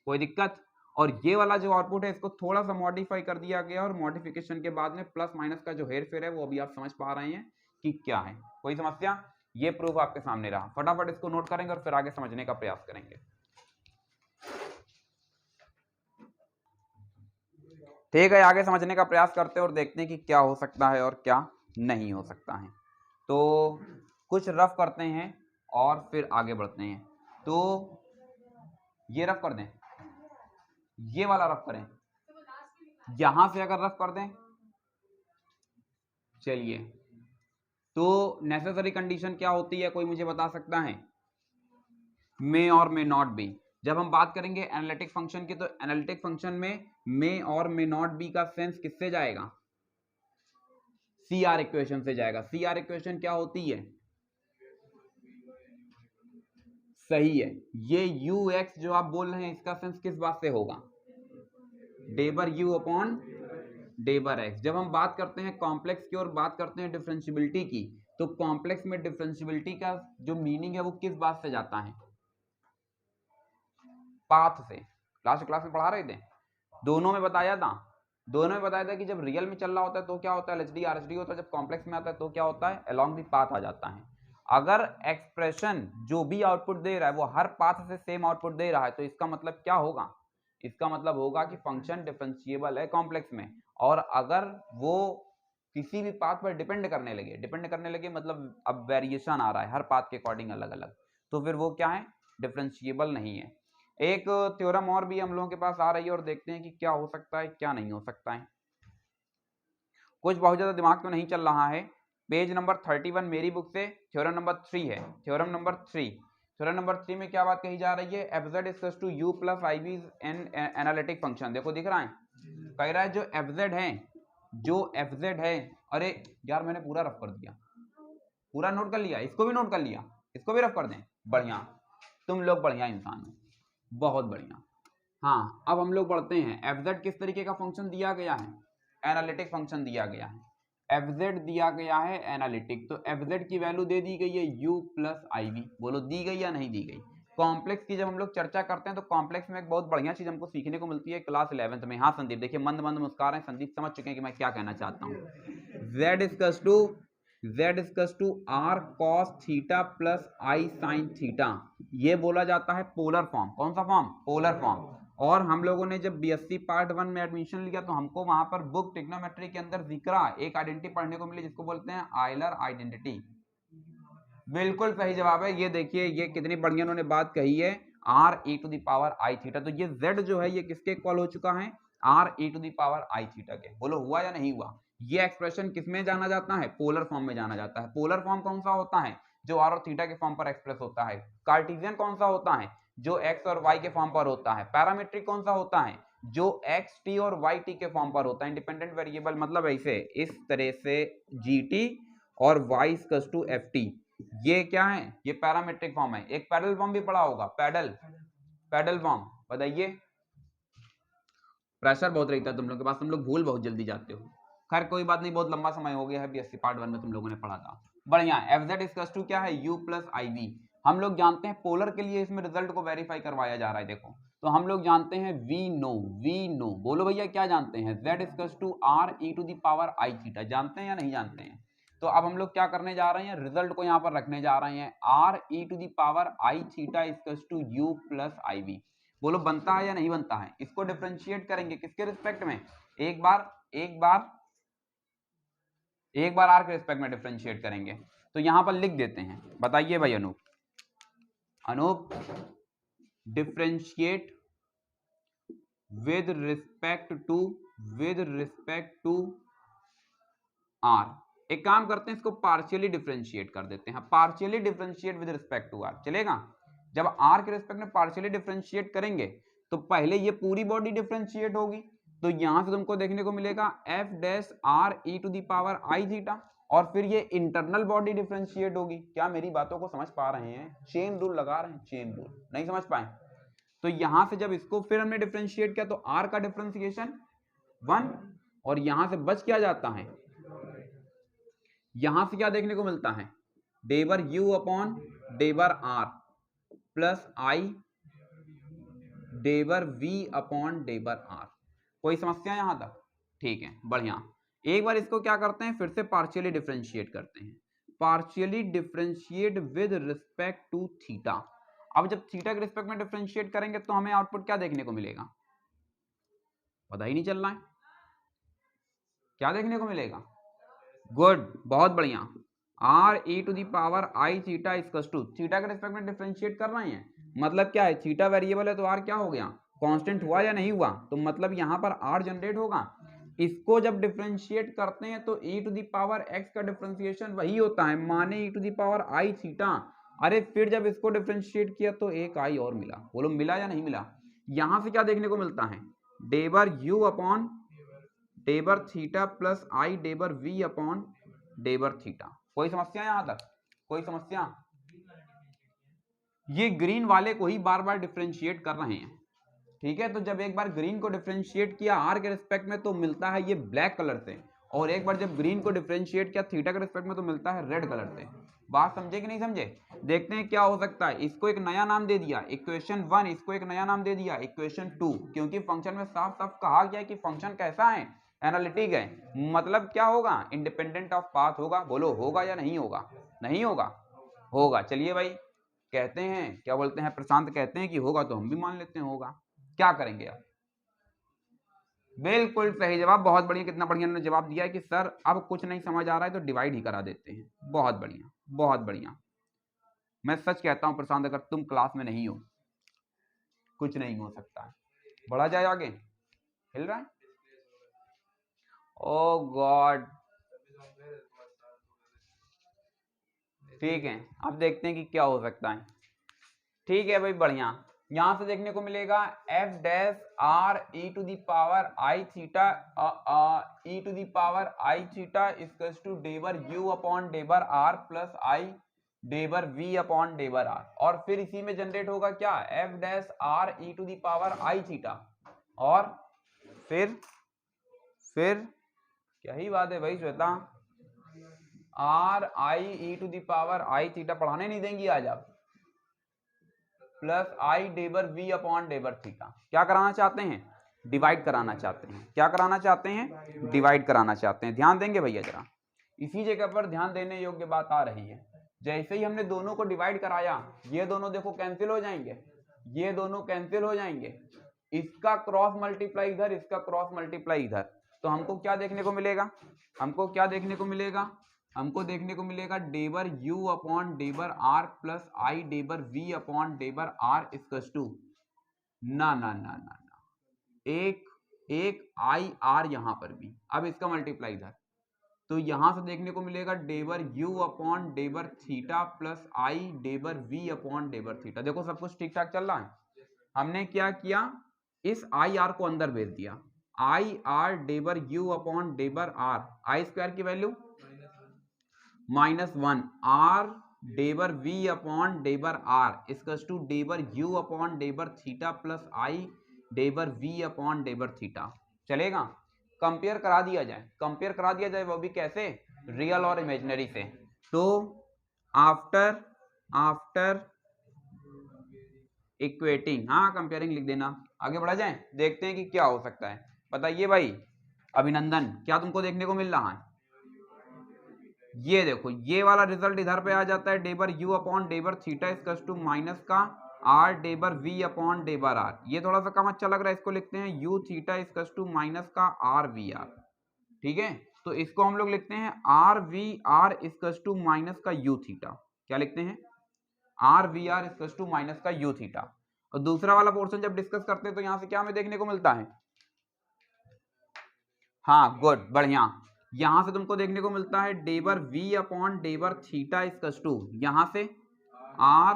कोई दिक्कत? और ये वाला जो आउटपुट है इसको थोड़ा सा मॉडिफाई कर दिया गया, और मॉडिफिकेशन के बाद में प्लस माइनस का जो हेर फेर है वो अभी आप समझ पा रहे हैं कि क्या है। कोई समस्या? ये प्रूफ आपके सामने रहा, फटाफट इसको नोट करेंगे और फिर आगे समझने का प्रयास करेंगे। ठीक है, आगे समझने का प्रयास करते हैं और देखते हैं कि क्या हो सकता है और क्या नहीं हो सकता है। तो कुछ रफ करते हैं और फिर आगे बढ़ते हैं। तो ये रफ कर दें, ये वाला रफ करें, यहां से अगर रफ कर दें, चलिए, तो नेसेसरी कंडीशन क्या होती है, कोई मुझे बता सकता है? मे और मे नॉट बी। जब हम बात करेंगे एनालिटिक फंक्शन की, तो एनालिटिक फंक्शन में मे और मे नॉट बी का सेंस किससे जाएगा? सी आर इक्वेशन से जाएगा। सी आर इक्वेशन क्या होती है? सही है, ये यू एक्स जो आप बोल रहे हैं इसका सेंस किस बात से होगा? डेबर यू अपॉन डेबर एक्स। जब हम बात करते हैं कॉम्प्लेक्स की और बात करते हैं डिफरेंशियबिलिटी की, तो कॉम्प्लेक्स में डिफरेंशियबिलिटी का जो मीनिंग है वो किस बात से जाता है? पाथ से। लास्ट क्लास में पढ़ा रहे थे, दोनों में बताया था, दोनों में बताया था कि जब रियल में चल रहा होता है तो क्या होता है? एलएचडी आरएचडी होता है। जब कॉम्प्लेक्स में आता है तो क्या होता है? अलोंग दी पाथ आ जाता है। अगर एक्सप्रेशन जो भी आउटपुट दे रहा है वो हर पाथ से सेम आउटपुट दे रहा है, तो इसका मतलब क्या होगा? इसका मतलब होगा कि फंक्शन डिफरेंशिएबल है कॉम्प्लेक्स में। और अगर वो किसी भी पाथ पर डिपेंड करने लगे मतलब अब वेरिएशन आ रहा है हर पाथ के अकॉर्डिंग अलग अलग, तो फिर वो क्या है? डिफरेंशिएबल नहीं है। एक थ्योरम और भी हम लोगों के पास आ रही है और देखते हैं कि क्या हो सकता है क्या नहीं हो सकता है। कुछ बहुत ज्यादा दिमाग तो नहीं चल रहा है। पेज नंबर 31 मेरी बुक से थ्योरम नंबर 3 है। थ्योरम नंबर 3 में क्या बात कही जा रही है? F z equals to u plus i b an analytic function. देखो दिख रहा है, कह रहा है जो एफ जेड है, अरे यार मैंने पूरा रफ कर दिया, पूरा नोट कर लिया, इसको भी नोट कर लिया, इसको भी रफ कर दें। बढ़िया, तुम लोग बढ़िया इंसान हो, बहुत बढ़िया। हाँ, अब हम लोग पढ़ते हैं एफ जेड किस तरीके का फंक्शन दिया गया है? एनालिटिक फंक्शन दिया गया है। एफ जेड दिया गया है एनालिटिक, तो एफ जेड की वैल्यू दे दी गई है यू प्लस आई वी। बोलो दी गई या नहीं दी गई? कॉम्प्लेक्स की जब हम लोग चर्चा करते हैं तो कॉम्प्लेक्स में एक बहुत बढ़िया चीज हमको सीखने को मिलती है क्लास 11th में। हाँ संदीप, देखिए मंद मंद मुस्कुरा रहे हैं, संदीप समझ चुके हैं कि मैं क्या कहना चाहता हूँ। Z equals to r cos theta plus i sin theta, ये बोला जाता है पोलर फॉर्म। कौन सा फॉर्म? Polar form. और हम लोगों ने जब बीएससी पार्ट 1 में एडमिशन लिया तो हमको वहां पर बुक ट्रिग्नोमेट्री के अंदर जिक्रा एक आइडेंटिटी पढ़ने को मिली जिसको बोलते हैं आयलर आइडेंटिटी। बिल्कुल सही जवाब है। ये देखिए ये कितनी बढ़िया उन्होंने बात कही है, r e to the power i theta. तो ये जेड जो है ये किसके इक्वल हो चुका है? R e to the power i theta के। बोलो हुआ या नहीं हुआ? ये एक्सप्रेशन किसमें जाना जाता है? पोलर फॉर्म में जाना जाता है। पोलर फॉर्म कौन सा होता है? जो आर और थीटा के फॉर्म पर एक्सप्रेस होता है। कार्टेशियन कौन सा होता है? जो एक्स और वाई के फॉर्म पर होता है। पैरामीट्रिक कौन सा होता है? जो एक्स टी और वाई टी के फॉर्म पर होता है। इंडिपेंडेंट वेरिएबल मतलब ऐसे इस तरह से जी टी और y equals to f t, ये क्या है? ये पैरामीट्रिक फॉर्म है। एक पैडल फॉर्म भी पढ़ा होगा, पैडल फॉर्म। बताइए, प्रेशर बहुत रहता है तुम लोग के पास, तुम लोग भूल बहुत जल्दी जाते हो। खैर कोई बात नहीं, बहुत लंबा समय हो गया है, बीएससी पार्ट 1 में तुम लोगों ने पढ़ा था। बढ़िया। एफ जेड इक्वल्स टू क्या है? U plus i v. हम लोग जानते हैं पोलर के लिए इसमें रिजल्ट को वेरीफाई करवाया जा रहा है। देखो तो हम लोग जानते हैं वी नो। बोलो भैया क्या जानते हैं? Z equals to r e to the power i theta. जानते हैं या नहीं जानते हैं? तो अब हम लोग क्या करने जा रहे हैं? रिजल्ट को यहाँ पर रखने जा रहे हैं, r e to the power i theta equals to u plus i v. बोलो बनता है या नहीं बनता है? इसको डिफरेंशिएट करेंगे किसके रिस्पेक्ट में? एक बार आर के रिस्पेक्ट में डिफरेंशिएट करेंगे। तो यहां पर लिख देते हैं, बताइए भाई Anoop differentiate with respect to r. एक काम करते हैं, इसको पार्शियली डिफरेंशिएट कर देते हैं। Partially differentiate with respect to r चलेगा? जब आर के रिस्पेक्ट में पार्शियली डिफरेंशिएट करेंगे तो पहले ये पूरी बॉडी डिफरेंशिएट होगी, तो यहां से तुमको देखने को मिलेगा f dash r e to the power i theta, और फिर ये इंटरनल बॉडी डिफरेंशिएट होगी। क्या मेरी बातों को समझ पा रहे हैं? चेन रूल लगा रहे हैं, चेन रूल नहीं समझ पाए तो यहां से जब इसको फिर हमने डिफरेंशिएट किया तो r का डिफरेंशिएशन 1, और यहां से बच क्या जाता है, यहां से क्या देखने को मिलता है, डेबर u अपॉन डेबर r प्लस आई डेबर v अपॉन डेबर r। कोई समस्या यहां तक? ठीक है, बढ़िया। एक बार इसको क्या करते हैं, फिर से पार्शियली डिफरेंशिएट करते हैं, partially differentiate with respect to theta. अब जब थीटा के रिस्पेक्ट में डिफरेंशिएट करेंगे तो हमें आउटपुट क्या देखने को मिलेगा, पता ही नहीं चल रहा है, क्या देखने को मिलेगा, गुड, बहुत बढ़िया, r e to the power i theta equals to, theta के रिस्पेक्ट में डिफरेंशिएट कर रहे हैं, मतलब क्या है, थीटा वेरिएबल है तो आर क्या हो गया, कांस्टेंट हुआ या नहीं हुआ, तो मतलब यहां पर आर जनरेट होगा। इसको जब डिफरेंशिएट करते हैं तो e to the power x का डिफरेंशिएशन वही होता है, माने e to the power i theta. अरे फिर जब इसको डिफरेंशिएट किया तो एक आई और मिला, बोलो मिला या नहीं मिला। यहां से क्या देखने को मिलता है, डेबर u अपॉन डेबर थीटा प्लस आई डेबर v अपॉन डेबर थीटा। कोई समस्या यहां तक, कोई समस्या? ये ग्रीन वाले को ही बार बार डिफरेंशिएट कर रहे हैं, ठीक है। तो जब एक बार ग्रीन को डिफरेंशिएट किया आर के रिस्पेक्ट में तो मिलता है ये ब्लैक कलर से, और एक बार जब ग्रीन को डिफरेंशिएट किया थीटा के रिस्पेक्ट में तो मिलता है रेड कलर से। बात समझे कि नहीं समझे? देखते हैं क्या हो सकता है। इसको एक नया नाम दे दिया इक्वेशन 1, इसको एक नया नाम दे दिया इक्वेशन 2, क्योंकि फंक्शन में साफ साफ कहा गया है कि फंक्शन कैसा है, एनालिटिक है, मतलब क्या होगा, इंडिपेंडेंट ऑफ पाथ होगा। बोलो होगा या नहीं होगा? नहीं होगा, होगा। चलिए भाई, कहते हैं क्या बोलते हैं, प्रशांत कहते हैं कि होगा तो हम भी मान लेते हैं होगा। क्या करेंगे आप? बिल्कुल सही जवाब, बहुत बढ़िया, कितना बढ़िया उन्होंने जवाब दिया है कि सर अब कुछ नहीं समझ आ रहा है तो डिवाइड ही करा देते हैं। बहुत बढ़िया, बहुत बढ़िया। मैं सच कहता हूं प्रशांत, अगर तुम क्लास में नहीं हो कुछ नहीं हो सकता है। बढ़ा जाए आगे, हिल रहा है, ओ गॉड। ठीक है, अब देखते हैं कि क्या हो सकता है। ठीक है भाई, बढ़िया। यहां से देखने को मिलेगा f dash r e to the power i theta, e to the power i theta equals to डेबर यू अपॉन डेबर आर प्लस आई डेबर वी अपॉन डेबर आर, और फिर इसी में जनरेट होगा क्या, f dash r e to the power i theta, और फिर क्या ही बात है भाई Shweta, r i e to the power i theta पढ़ाने नहीं देंगी आज आप, प्लस आई डेबर वी अपॉन डेबर थीटा। क्या कराना चाहते हैं, डिवाइड कराना चाहते हैं। क्या कराना चाहते हैं, डिवाइड कराना चाहते हैं। ध्यान देंगे भैया जरा, इसी जगह पर ध्यान देने योग्य बात आ रही है। जैसे ही हमने दोनों को डिवाइड कराया, ये दोनों देखो कैंसिल हो जाएंगे, ये दोनों कैंसिल हो जाएंगे, इसका क्रॉस मल्टीप्लाई इधर, इसका क्रॉस मल्टीप्लाई इधर, तो हमको क्या देखने को मिलेगा, हमको क्या देखने को मिलेगा, हमको देखने को मिलेगा डेबर u अपॉन डेबर r प्लस आई डेबर v अपॉन डेबर r इक्वल्स टू, ना ना ना ना ना, एक आई आर यहां पर भी, अब इसका मल्टीप्लाई इधर, तो यहां से देखने को मिलेगा डेबर u अपॉन डेबर थीटा प्लस आई डेबर v अपॉन डेबर थीटा। देखो सब कुछ ठीक ठाक चल रहा है। हमने क्या किया, इस आई आर को अंदर भेज दिया, आई आर डेबर u अपॉन डेबर r, आई स्क्वायर की वैल्यू -1 आर डेबर v अपॉन डेबर r इक्वल्स टू डेबर u अपॉन डेबर थीटा प्लस आई डेबर v अपॉन डेबर थीटा। चलेगा? कंपेयर करा दिया जाए, कंपेयर करा दिया जाए, वो भी कैसे, रियल और इमेजिनरी से। तो आफ्टर इक्वेटिंग, हाँ कंपेयरिंग लिख देना। आगे बढ़ा जाए, देखते हैं कि क्या हो सकता है। बताइए भाई अभिनंदन, क्या तुमको देखने को मिल रहा है? ये देखो, ये वाला रिजल्ट इधर पे आ जाता है, डेबर u अपॉन डेबर थीटा इक्वल्स टू माइनस का r डेबर v अपॉन डेबर r। ये थोड़ा सा कम अच्छा लग रहा है, इसको लिखते हैं u theta equals to minus का r v r। ठीक है, तो इसको हम लोग लिखते हैं r v r equals to minus का u थीटा। क्या लिखते हैं, r v r equals to minus का u थीटा। और दूसरा वाला पोर्शन जब डिस्कस करते हैं तो यहां से क्या हमें देखने को मिलता है, हाँ गुड, बढ़िया। यहां से तुमको देखने को मिलता है डेबर v अपॉन डेबर थीटा इक्वल्स टू, यहां से r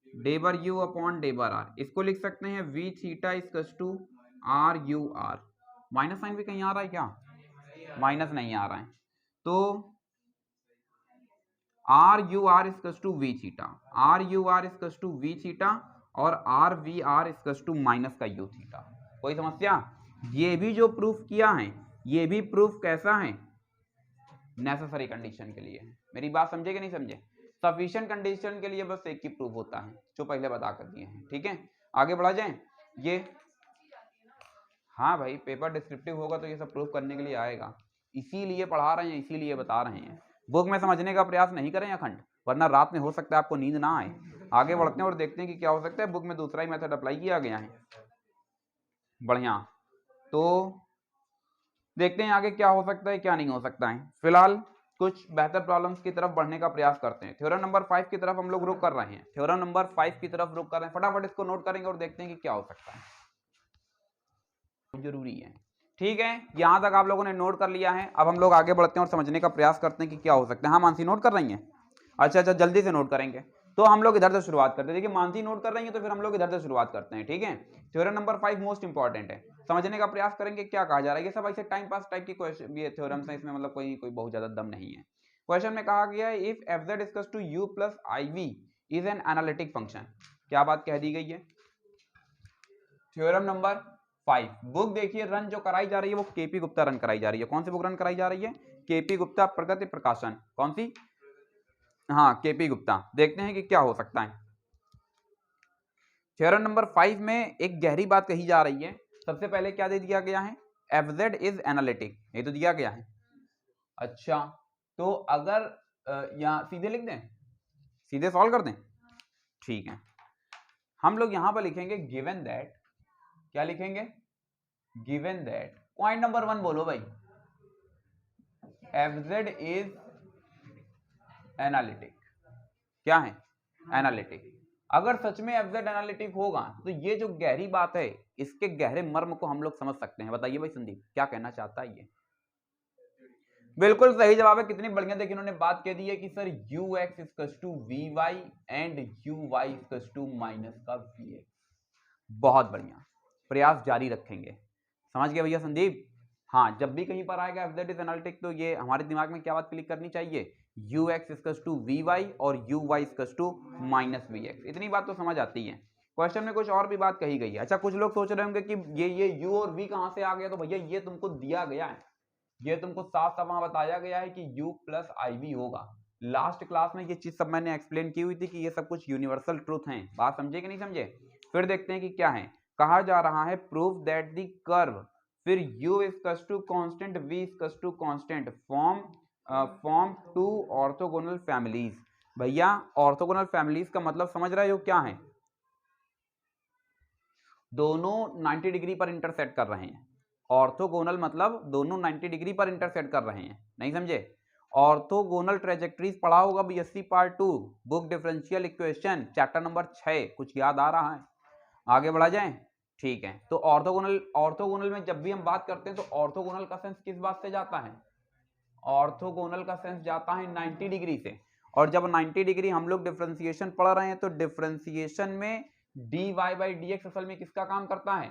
डेबर u अपॉन डेबर r, इसको लिख सकते हैं v theta equals to r u r। Minus sign भी कहीं आ रहा है क्या, माइनस नहीं आ रहा है, तो r u r equals to v theta, r u r equals to v theta, और r v r equals to minus का यू थीटा। कोई समस्या? ये भी जो प्रूफ किया है ये भी प्रूफ कैसा है? नेसेसरी कंडीशन के लिए। मेरी बात समझे कि नहीं समझे? सफिशिएंट कंडीशन के लिए बस एक ही प्रूफ होता है जो पहले बता कर दिए हैं। ठीक है, आगे बढ़ा जाए। ये हाँ भाई, पेपर डिस्क्रिप्टिव होगा तो ये सब प्रूफ करने के लिए आएगा, इसीलिए पढ़ा रहे हैं, इसीलिए बता रहे हैं। बुक में समझने का प्रयास नहीं करें अखंड, वरना रात में हो सकता है आपको नींद ना आए। आगे बढ़ते हैं और देखते हैं कि क्या हो सकता है। बुक में दूसरा ही मेथड अप्लाई किया गया है। बढ़िया, तो देखते हैं आगे क्या हो सकता है क्या नहीं हो सकता है। फिलहाल कुछ बेहतर प्रॉब्लम्स की तरफ बढ़ने का प्रयास करते हैं। थ्योरम नंबर 5 की तरफ हम लोग रुक कर रहे हैं। थ्योरम नंबर 5 की तरफ रुक कर रहे हैं, फटाफट इसको नोट करेंगे और देखते हैं कि क्या हो सकता है, जरूरी है। ठीक है, यहां तक आप लोगों ने नोट कर लिया है। अब हम लोग आगे बढ़ते हैं और समझने का प्रयास करते हैं कि क्या हो सकता है। हाँ मानसी नोट कर रही हैं? अच्छा, जल्दी से नोट करेंगे। तो हम लोग इधर से शुरुआत करते हैं। देखिए मानसी नोट कर रही है तो फिर हम लोग इधर से शुरुआत करते हैं। ठीक है, थ्योरम नंबर 5 मोस्ट इंपॉर्टेंट है, समझने का प्रयास करेंगे क्या कहा जा रहा है। ये सब ऐसे टाइम पास टाइप की क्वेश्चन ये थ्योरम्स हैं, इसमें मतलब कोई बहुत ज्यादा दम नहीं है। क्वेश्चन में कहा गया है if f z equals to u plus i v is an analytic function. क्या बात कह दी गई है? थ्योरम नंबर 5 बुक देखिए रन जो कराई जा रही है वो केपी गुप्ता रन कराई जा रही है। कौन सी बुक रन कराई जा रही है? केपी गुप्ता प्रगति प्रकाशन। कौन सी? हाँ केपी गुप्ता। देखते हैं कि क्या हो सकता है। थ्योरम नंबर 5 में एक गहरी बात कही जा रही है। सबसे पहले क्या दे दिया गया है? एफ जेड इज एनालिटिक, ये तो दिया गया है। अच्छा, तो अगर यहाँ सीधे लिख दें, सीधे सॉल्व कर दें, ठीक है। हम लोग यहां पर लिखेंगे गिवन दैट, क्या लिखेंगे? गिवन दैट पॉइंट नंबर 1 बोलो भाई, एफ जेड इज एनालिटिक। क्या है? एनालिटिक। अगर सच में एफ जेड एनालिटिक होगा तो ये जो गहरी बात है इसके गहरे मर्म को हम लोग समझ सकते हैं। बताइए भाई संदीप क्या कहना चाहता है ये? बिल्कुल सही जवाब है। कितनी बढ़िया देखिए इन्होंने बात कह दी है कि sir u x equals to v y and u y equals to minus का वी एक्स। बहुत बढ़िया, प्रयास जारी रखेंगे। समझ गए भैया संदीप? हाँ, जब भी कहीं पर आएगा एफ जेड इज एनालिटिक तो ये हमारे दिमाग में क्या बात क्लिक करनी चाहिए? U x equals to v y और u y equals to minus v x. इतनी बात तो समझ आती है। क्वेश्चन में कुछ और भी बात कही गई है। अच्छा, कुछ लोग सोच रहे होंगे कि ये यू और वी कहां से आ गया? तो भैया ये तुमको दिया गया है, ये तुमको साफ साफ वहां बताया गया है कि u प्लस आई वी होगा। लास्ट क्लास में ये चीज सब मैंने एक्सप्लेन की हुई थी कि ये सब कुछ यूनिवर्सल ट्रूथ हैं। बात समझे कि नहीं समझे? फिर देखते हैं कि क्या है। कहा जा रहा है प्रूव दैट द कर्व, फिर u equals to constant, v equals to constant form to orthogonal families. भैया ऑर्थोगोनल फैमिलीज का मतलब समझ रहे हो क्या है? दोनों 90 डिग्री पर इंटरसेक्ट कर रहे हैं। ऑर्थोगोनल मतलब दोनों 90 डिग्री पर इंटरसेक्ट कर रहे हैं। नहीं समझे? ऑर्थोगोनल ट्रेजेक्टरीज पढ़ा होगा BSc part 2 book differential equation chapter number 6। कुछ याद आ रहा है? आगे बढ़ा जाए। ठीक है, तो ऑर्थोगोनल में जब भी हम बात करते हैं तो ऑर्थोगोनल का सेंस किस बात से जाता है? ऑर्थोगोनल का सेंस जाता है 90 डिग्री से। और जब 90 डिग्री हम लोग डिफरेंशिएशन पढ़ रहे हैं तो डिफरेंशिएशन में dy बाई dx असल में किसका काम करता है?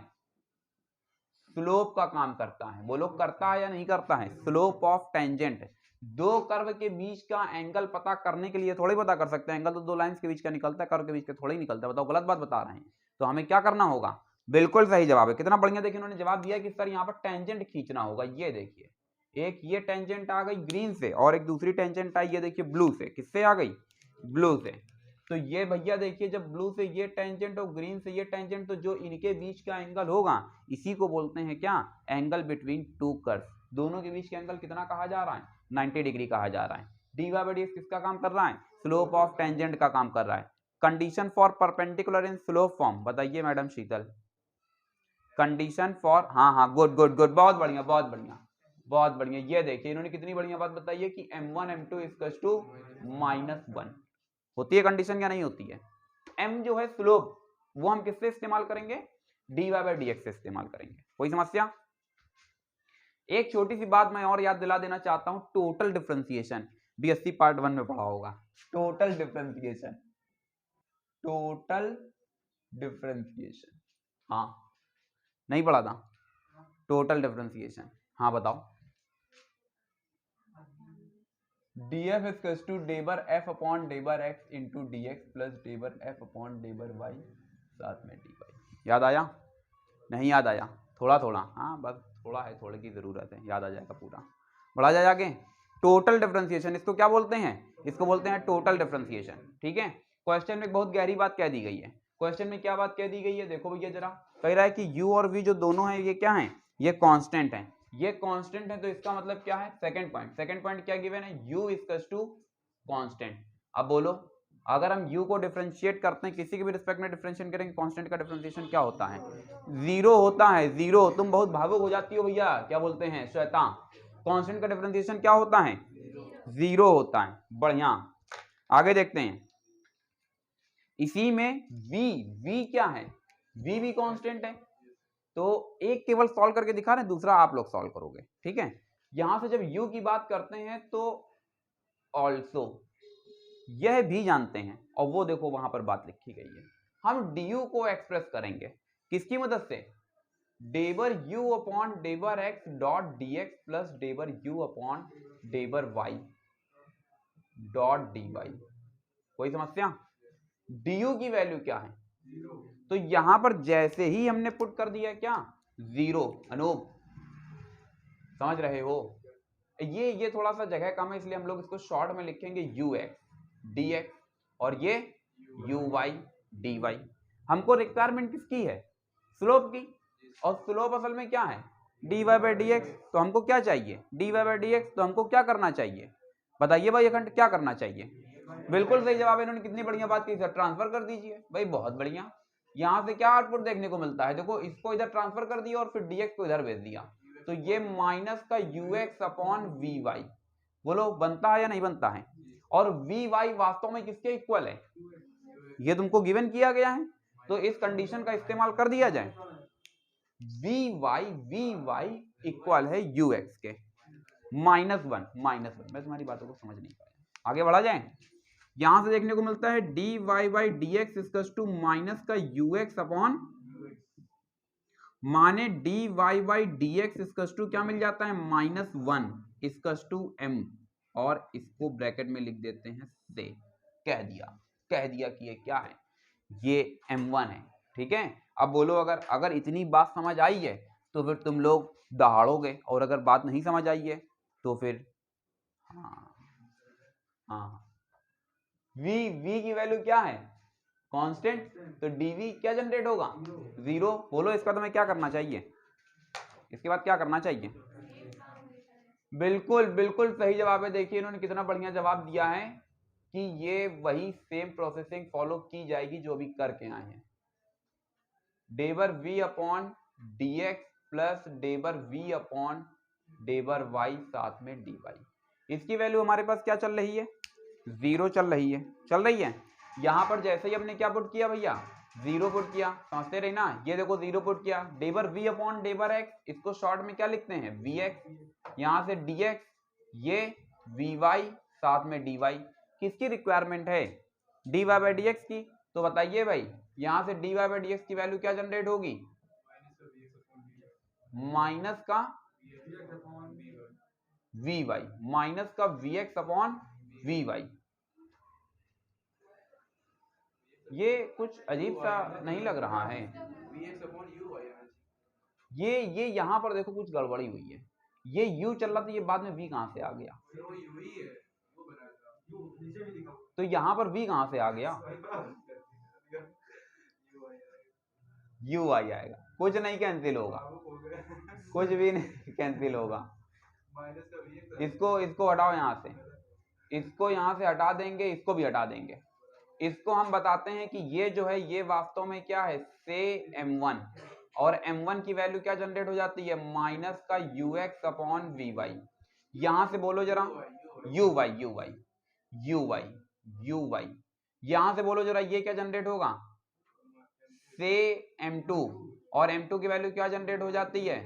स्लोप का काम करता है। बोलो करता है या नहीं करता है? Slope of tangent. दो कर्व के बीच का एंगल पता करने के लिए थोड़ी पता कर सकते हैं। एंगल तो दो लाइंस के बीच का निकलता है, कर्व के बीच का थोड़ी निकलता है। बताओ गलत बात बता रहे हैं? तो हमें क्या करना होगा? बिल्कुल सही जवाब है। कितना बढ़िया देखिए उन्होंने जवाब दिया कि सर यहाँ पर टेंजेंट खींचना होगा। ये देखिए एक ये टेंजेंट आ गई ग्रीन से और एक दूसरी टेंजेंट आई, ये देखिए ब्लू से। किससे आ गई? ब्लू से। तो ये भैया देखिए जब ब्लू से ये टेंजेंट और ग्रीन से ये टेंजेंट, तो जो इनके बीच का एंगल होगा इसी को बोलते हैं क्या? Angle between two curves. दोनों के बीच का एंगल कितना कहा जा रहा है? 90 डिग्री कहा जा रहा है। डी बाई डी किसका काम कर रहा है? स्लोप ऑफ टेंजेंट का काम कर रहा है। Condition for perpendicular in slope form बताइए मैडम शीतल। कंडीशन फॉर, हाँ गुड गुड गुड, बहुत बढ़िया बहुत बढ़िया बहुत बढ़िया। ये देखिए इन्होंने कितनी बढ़िया बात बताई है कि m1 m2 इक्वल्स टू -1 होती है कंडीशन या नहीं होती है? m जो है स्लोप वो हम किससे इस्तेमाल करेंगे? dy बाई dx से इस्तेमाल करेंगे। कोई समस्या? एक छोटी सी बात मैं और याद दिला देना चाहता हूं, टोटल डिफरेंशिएशन बीएससी पार्ट 1 में पढ़ा होगा। टोटल डिफरेंशिएशन, टोटल डिफरेंशिएशन, हाँ नहीं पढ़ा था? टोटल डिफरेंशिएशन, हाँ बताओ। df इक्वल्स टू डेबर f अपॉन डेबर x इंटू dx प्लस डेबर f अपॉन डेबर y साथ में dy। याद आया? नहीं याद आया? थोड़ा थोड़ा, हाँ बस थोड़ा है, थोड़े की ज़रूरत है, याद आ जाएगा पूरा। बढ़ा जाए आगे। टोटल डिफरेंशिएशन, इसको क्या बोलते हैं? इसको बोलते हैं टोटल डिफरेंशिएशन। ठीक है, क्वेश्चन में बहुत गहरी बात कह दी गई है। क्वेश्चन में क्या बात कह दी गई है, देखो भैया जरा, कह रहा है कि u और v जो दोनों हैं ये क्या हैं? ये कांस्टेंट हैं। ये कांस्टेंट है तो इसका मतलब क्या है? सेकंड पॉइंट क्या गिवन है? u equals to constant. अब बोलो, अगर हम u को डिफरेंशिएट करते हैं, किसी के भी रिस्पेक्ट में डिफरेंशिएट करेंगे, कांस्टेंट का डिफरेंशिएशन क्या होता है? जीरो होता है, जीरो। तुम बहुत भावुक हो जाती हो भैया, क्या बोलते हैं श्वेता, कांस्टेंट का डिफरेंशिएशन क्या होता है? जीरो होता है। बढ़िया, आगे देखते हैं। इसी में v क्या है? v भी कांस्टेंट है। तो एक केवल सॉल्व करके दिखा रहे हैं, दूसरा आप लोग सॉल्व करोगे। ठीक है, यहां से जब u की बात करते हैं तो ऑल्सो यह भी जानते हैं, और वो देखो वहां पर बात लिखी गई है। हम du को एक्सप्रेस करेंगे किसकी मदद से? डेबर u अपॉन डेबर x डॉट dx प्लस डेबर u अपॉन डेबर y डॉट dy। कोई समस्या? du की वैल्यू क्या है? तो यहां पर जैसे ही हमने पुट कर दिया क्या? जीरो। अनूप समझ रहे हो? ये थोड़ा सा जगह कम है, इसलिए हम लोग इसको शॉर्ट में लिखेंगे ux dx और ये uy dy। हमको रिक्वायरमेंट किसकी है? स्लोप की। और स्लोप असल में क्या है? dy by dx। तो हमको क्या चाहिए? dy by dx। तो हमको क्या करना चाहिए? बताइए भाई अखंड, क्या करना चाहिए? बिल्कुल सही जवाब। इन्होंने कितनी बढ़िया बात की, सर ट्रांसफर कर दीजिए। भाई बहुत बढ़िया। यहां से क्या आउटपुट देखने को मिलता है? देखो, इसको इधर ट्रांसफर कर दिया और फिर dx को इधर भेज दिया, तो ये माइनस का ux अपॉन वी वाई। बोलो बनता है या नहीं बनता है? और वी वाई वास्तव में किसके इक्वल है? ये तुमको गिवन किया गया है, तो इस कंडीशन का इस्तेमाल कर दिया जाए। वी वाई इक्वल है ux के -1। मैं तुम्हारी बातों को समझ नहीं पाया, आगे बढ़ा जाए। यहां से देखने को मिलता है dy by dx equals to minus का ux अपॉन, माने dy by dx equals to क्या मिल जाता है? -1 इक्वल्स टू m, और इसको ब्रैकेट में लिख देते हैं से। कह दिया कि ये क्या है? ये m1 है। ठीक है, अब बोलो, अगर इतनी बात समझ आई है तो फिर तुम लोग दहाड़ोगे, और अगर बात नहीं समझ आई है तो फिर हाँ v की वैल्यू क्या है? कांस्टेंट। तो dv क्या जनरेट होगा? जीरो। बोलो इसका तुम्हें क्या करना चाहिए? इसके बाद क्या करना चाहिए? बिल्कुल बिल्कुल सही जवाब है। देखिए इन्होंने कितना बढ़िया जवाब दिया है कि ये वही सेम प्रोसेसिंग फॉलो की जाएगी जो अभी करके आए हैं। डेबर v अपॉन dx प्लस डेबर v अपॉन डेबर y साथ में dy। इसकी वैल्यू हमारे पास क्या चल रही है? जीरो चल रही है। यहां पर जैसे ही हमने क्या पुट किया भैया? जीरो पुट किया, समझते रहे ना। ये देखो जीरो पुट किया, डेबर v अपॉन डेबर x, इसको शॉर्ट में क्या लिखते हैं? vx। यहां से dx, ये vy साथ में dy। किसकी रिक्वायरमेंट है? dy बाई dx की। तो बताइए भाई, यहां से dy बाई dx की वैल्यू क्या जनरेट होगी? माइनस का vy, माइनस का vx अपॉन vy। ये कुछ अजीब सा नहीं लग रहा है? ये यहां पर देखो कुछ गड़बड़ी हुई है। ये u चल रहा था, ये बाद में v कहां से आ गया? तो यहां पर v कहां से आ गया? u आई आएगा, कुछ नहीं कैंसिल होगा, कुछ भी नहीं कैंसिल होगा। इसको हटाओ यहां से, इसको यहां से हटा देंगे, इसको भी हटा देंगे। इसको हम बताते हैं कि ये जो है ये वास्तव में क्या है? से m1, और m1 की वैल्यू क्या जनरेट हो जाती है? माइनस का ux अपॉन vy। यहां से बोलो जरा uy। यहां से बोलो जरा, ये क्या जनरेट होगा? से m2, और m2 की वैल्यू क्या जनरेट हो जाती है?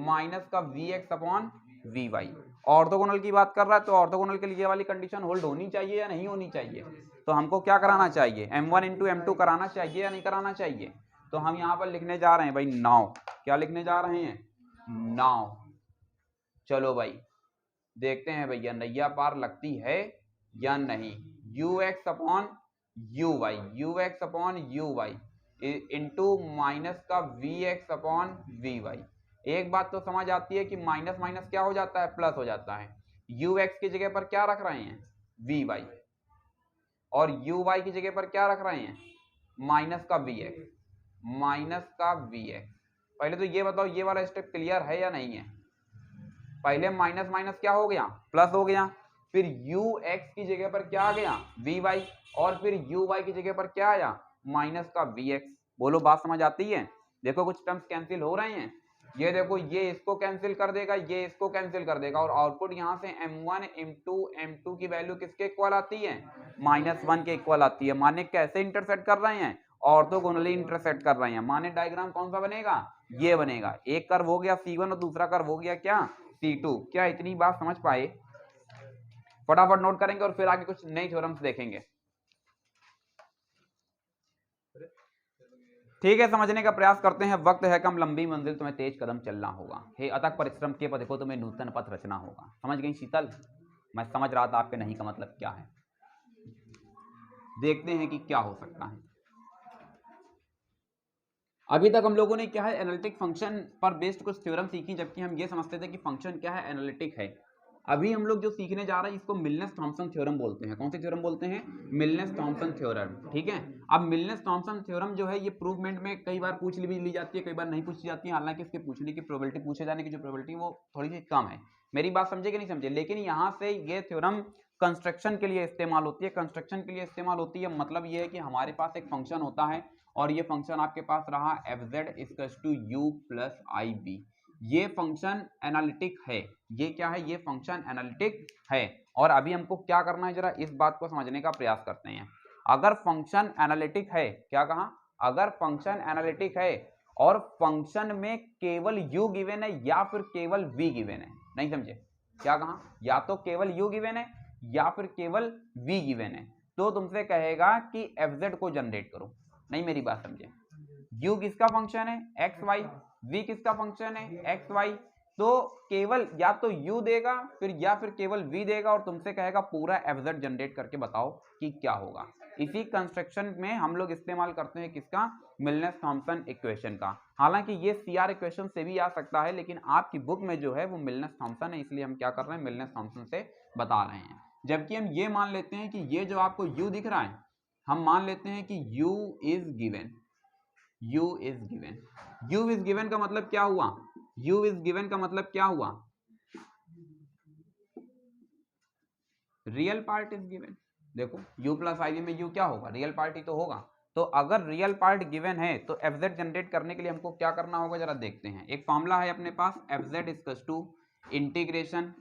माइनस का vx अपॉन vy। ऑर्थोगोनल की बात कर रहा है, तो ऑर्थोगोनल के लिए वाली कंडीशन होल्ड होनी चाहिए या नहीं होनी चाहिए? तो हमको क्या कराना चाहिए? m1 इंटू m2 कराना चाहिए या नहीं कराना चाहिए? तो हम यहाँ पर लिखने जा रहे हैं भाई नाउ। क्या लिखने जा रहे हैं? नाउ। चलो भाई देखते हैं भैया नैया पार लगती है या नहीं। ux upon uy, ux upon uy, into minus का v x upon v y. एक बात तो समझ आती है कि माइनस माइनस क्या हो जाता है, प्लस हो जाता है। यू एक्स की जगह पर क्या रख रहे हैं, वी वाई, और यू वाई की जगह पर क्या रख रहे हैं, माइनस का वी एक्स, माइनस का वी एक्स। पहले तो ये बताओ ये वाला स्टेप क्लियर है या नहीं है। पहले माइनस माइनस क्या हो गया, प्लस हो गया, फिर यू एक्स की जगह पर क्या आ गया, वी वाई, और फिर यू वाई की जगह पर क्या आया, माइनस का वी एक्स। बोलो बात समझ आती है। देखो कुछ टर्म्स कैंसिल हो रहे हैं, ये देखो ये इसको कैंसिल कर देगा, ये इसको कैंसिल कर देगा, और आउटपुट यहाँ से m1 m2 m2 की वैल्यू किसके इक्वल आती है, -1 के इक्वल आती है। माने कैसे इंटरसेक्ट कर रहे हैं, ऑर्थोगोनली इंटरसेक्ट कर रहे हैं। माने डायग्राम कौन सा बनेगा, ये बनेगा। एक कर्व हो गया C1 और दूसरा कर्व हो गया क्या, C2। क्या इतनी बात समझ पाए। फटाफट नोट करेंगे और फिर आगे कुछ नई थ्योरम्स देखेंगे। ठीक है, समझने का प्रयास करते हैं। वक्त है कम, लंबी मंजिल तुम्हें तेज कदम चलना होगा, हे अथक परिश्रम के पथ को तुम्हें नूतन पथ रचना होगा। समझ गई शीतल, मैं समझ रहा था आपके नहीं का मतलब क्या है। देखते हैं कि क्या हो सकता है। अभी तक हम लोगों ने क्या है, एनालिटिक फंक्शन पर बेस्ड कुछ थ्योरम सीखी, जबकि हम ये समझते थे कि फंक्शन क्या है, एनालिटिक है। अभी हम लोग जो सीखने जा रहे हैं इसको मिलनेस थॉम्पसन थ्योरम बोलते हैं। कौन सी थ्योरम बोलते हैं, मिलनेस थॉम्पसन थ्योरम। ठीक है, अब मिलनेस थॉम्पसन थ्योरम जो है ये प्रूवमेंट में कई बार पूछ ली जाती है, कई बार नहीं पूछी जाती है। हालांकि इसके पूछने की प्रोबेबिलिटी, पूछे जाने की जो प्रोबेबिलिटी वो थोड़ी सी कम है। मेरी बात समझे कि नहीं समझे। लेकिन यहाँ से ये थ्योरम कंस्ट्रक्शन के लिए इस्तेमाल होती है। कंस्ट्रक्शन के लिए इस्तेमाल होती है मतलब ये है कि हमारे पास एक फंक्शन होता है और ये फंक्शन आपके पास रहा fz equals to u plus i b. ये फंक्शन एनालिटिक है। ये क्या है, ये फंक्शन एनालिटिक है। और अभी हमको क्या करना है, जरा इस बात को समझने का प्रयास करते हैं। अगर फंक्शन एनालिटिक है, क्या कहा, अगर फंक्शन एनालिटिक है और फंक्शन में केवल u गिवन है या फिर केवल v गिवन है, नहीं समझे क्या कहा, या तो केवल u गिवन है या फिर केवल v गिवन है, तो तुमसे कहेगा कि fz को जनरेट करो। नहीं मेरी बात समझे। u किसका फंक्शन है, एक्स वाई, v किसका फंक्शन है, एक्स वाई। तो केवल या तो u देगा फिर या फिर केवल v देगा और तुमसे कहेगा पूरा fz जनरेट करके बताओ कि क्या होगा। इसी कंस्ट्रक्शन में हम लोग इस्तेमाल करते हैं किसका, मिलनेस थॉम्पसन इक्वेशन का। हालांकि ये CR इक्वेशन से भी आ सकता है, लेकिन आपकी बुक में जो है वो मिलनेस थॉम्पसन है, इसलिए हम क्या कर रहे हैं, मिलनेस थॉम्पसन से बता रहे हैं। जबकि हम ये मान लेते हैं कि ये जो आपको u दिख रहा है, हम मान लेते हैं कि u is given, u is given. u is given का मतलब क्या हुआ, u इज गिवन का मतलब क्या हुआ, रियल पार्ट इज गिवन। देखो u प्लस आई में u क्या होगा, रियल पार्ट ही तो होगा। तो अगर रियल पार्ट गिवन है तो fz जनरेट करने के लिए हमको क्या करना होगा, जरा देखते हैं। एक फॉर्मूला है अपने पास, fz इक्वल्स टू इंटीग्रेशन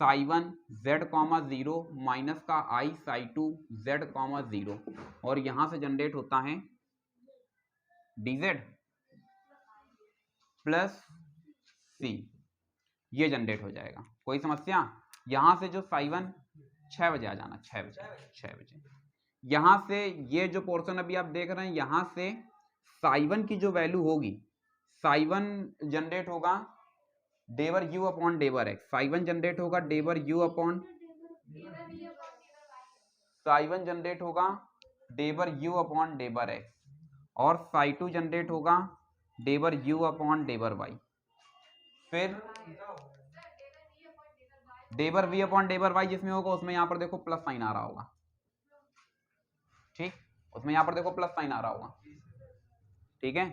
साई1 z कॉमा 0 माइनस का i साई2 z कॉमा 0, और यहां से जनरेट होता है dz प्लस c, ये जनरेट हो जाएगा। कोई समस्या। यहां से जो साई1 6 बजे आ जाना, 6 बजे। यहां से ये जो पोर्शन अभी आप देख रहे हैं, यहां से साई1 की जो वैल्यू होगी, साई1 जनरेट होगा डेवर u अपॉन डेवर x। साई1 जनरेट होगा डेवर u अपॉन, साई1 जनरेट होगा डेवर u अपॉन डेवर x, और साई2 जनरेट होगा डेवर u अपॉन डेवर y। फिर डेवर v अपॉन डेवर y जिसमें होगा उसमें यहां पर देखो प्लस साइन आ रहा होगा, ठीक, उसमें यहां पर देखो प्लस साइन आ रहा होगा। ठीक है,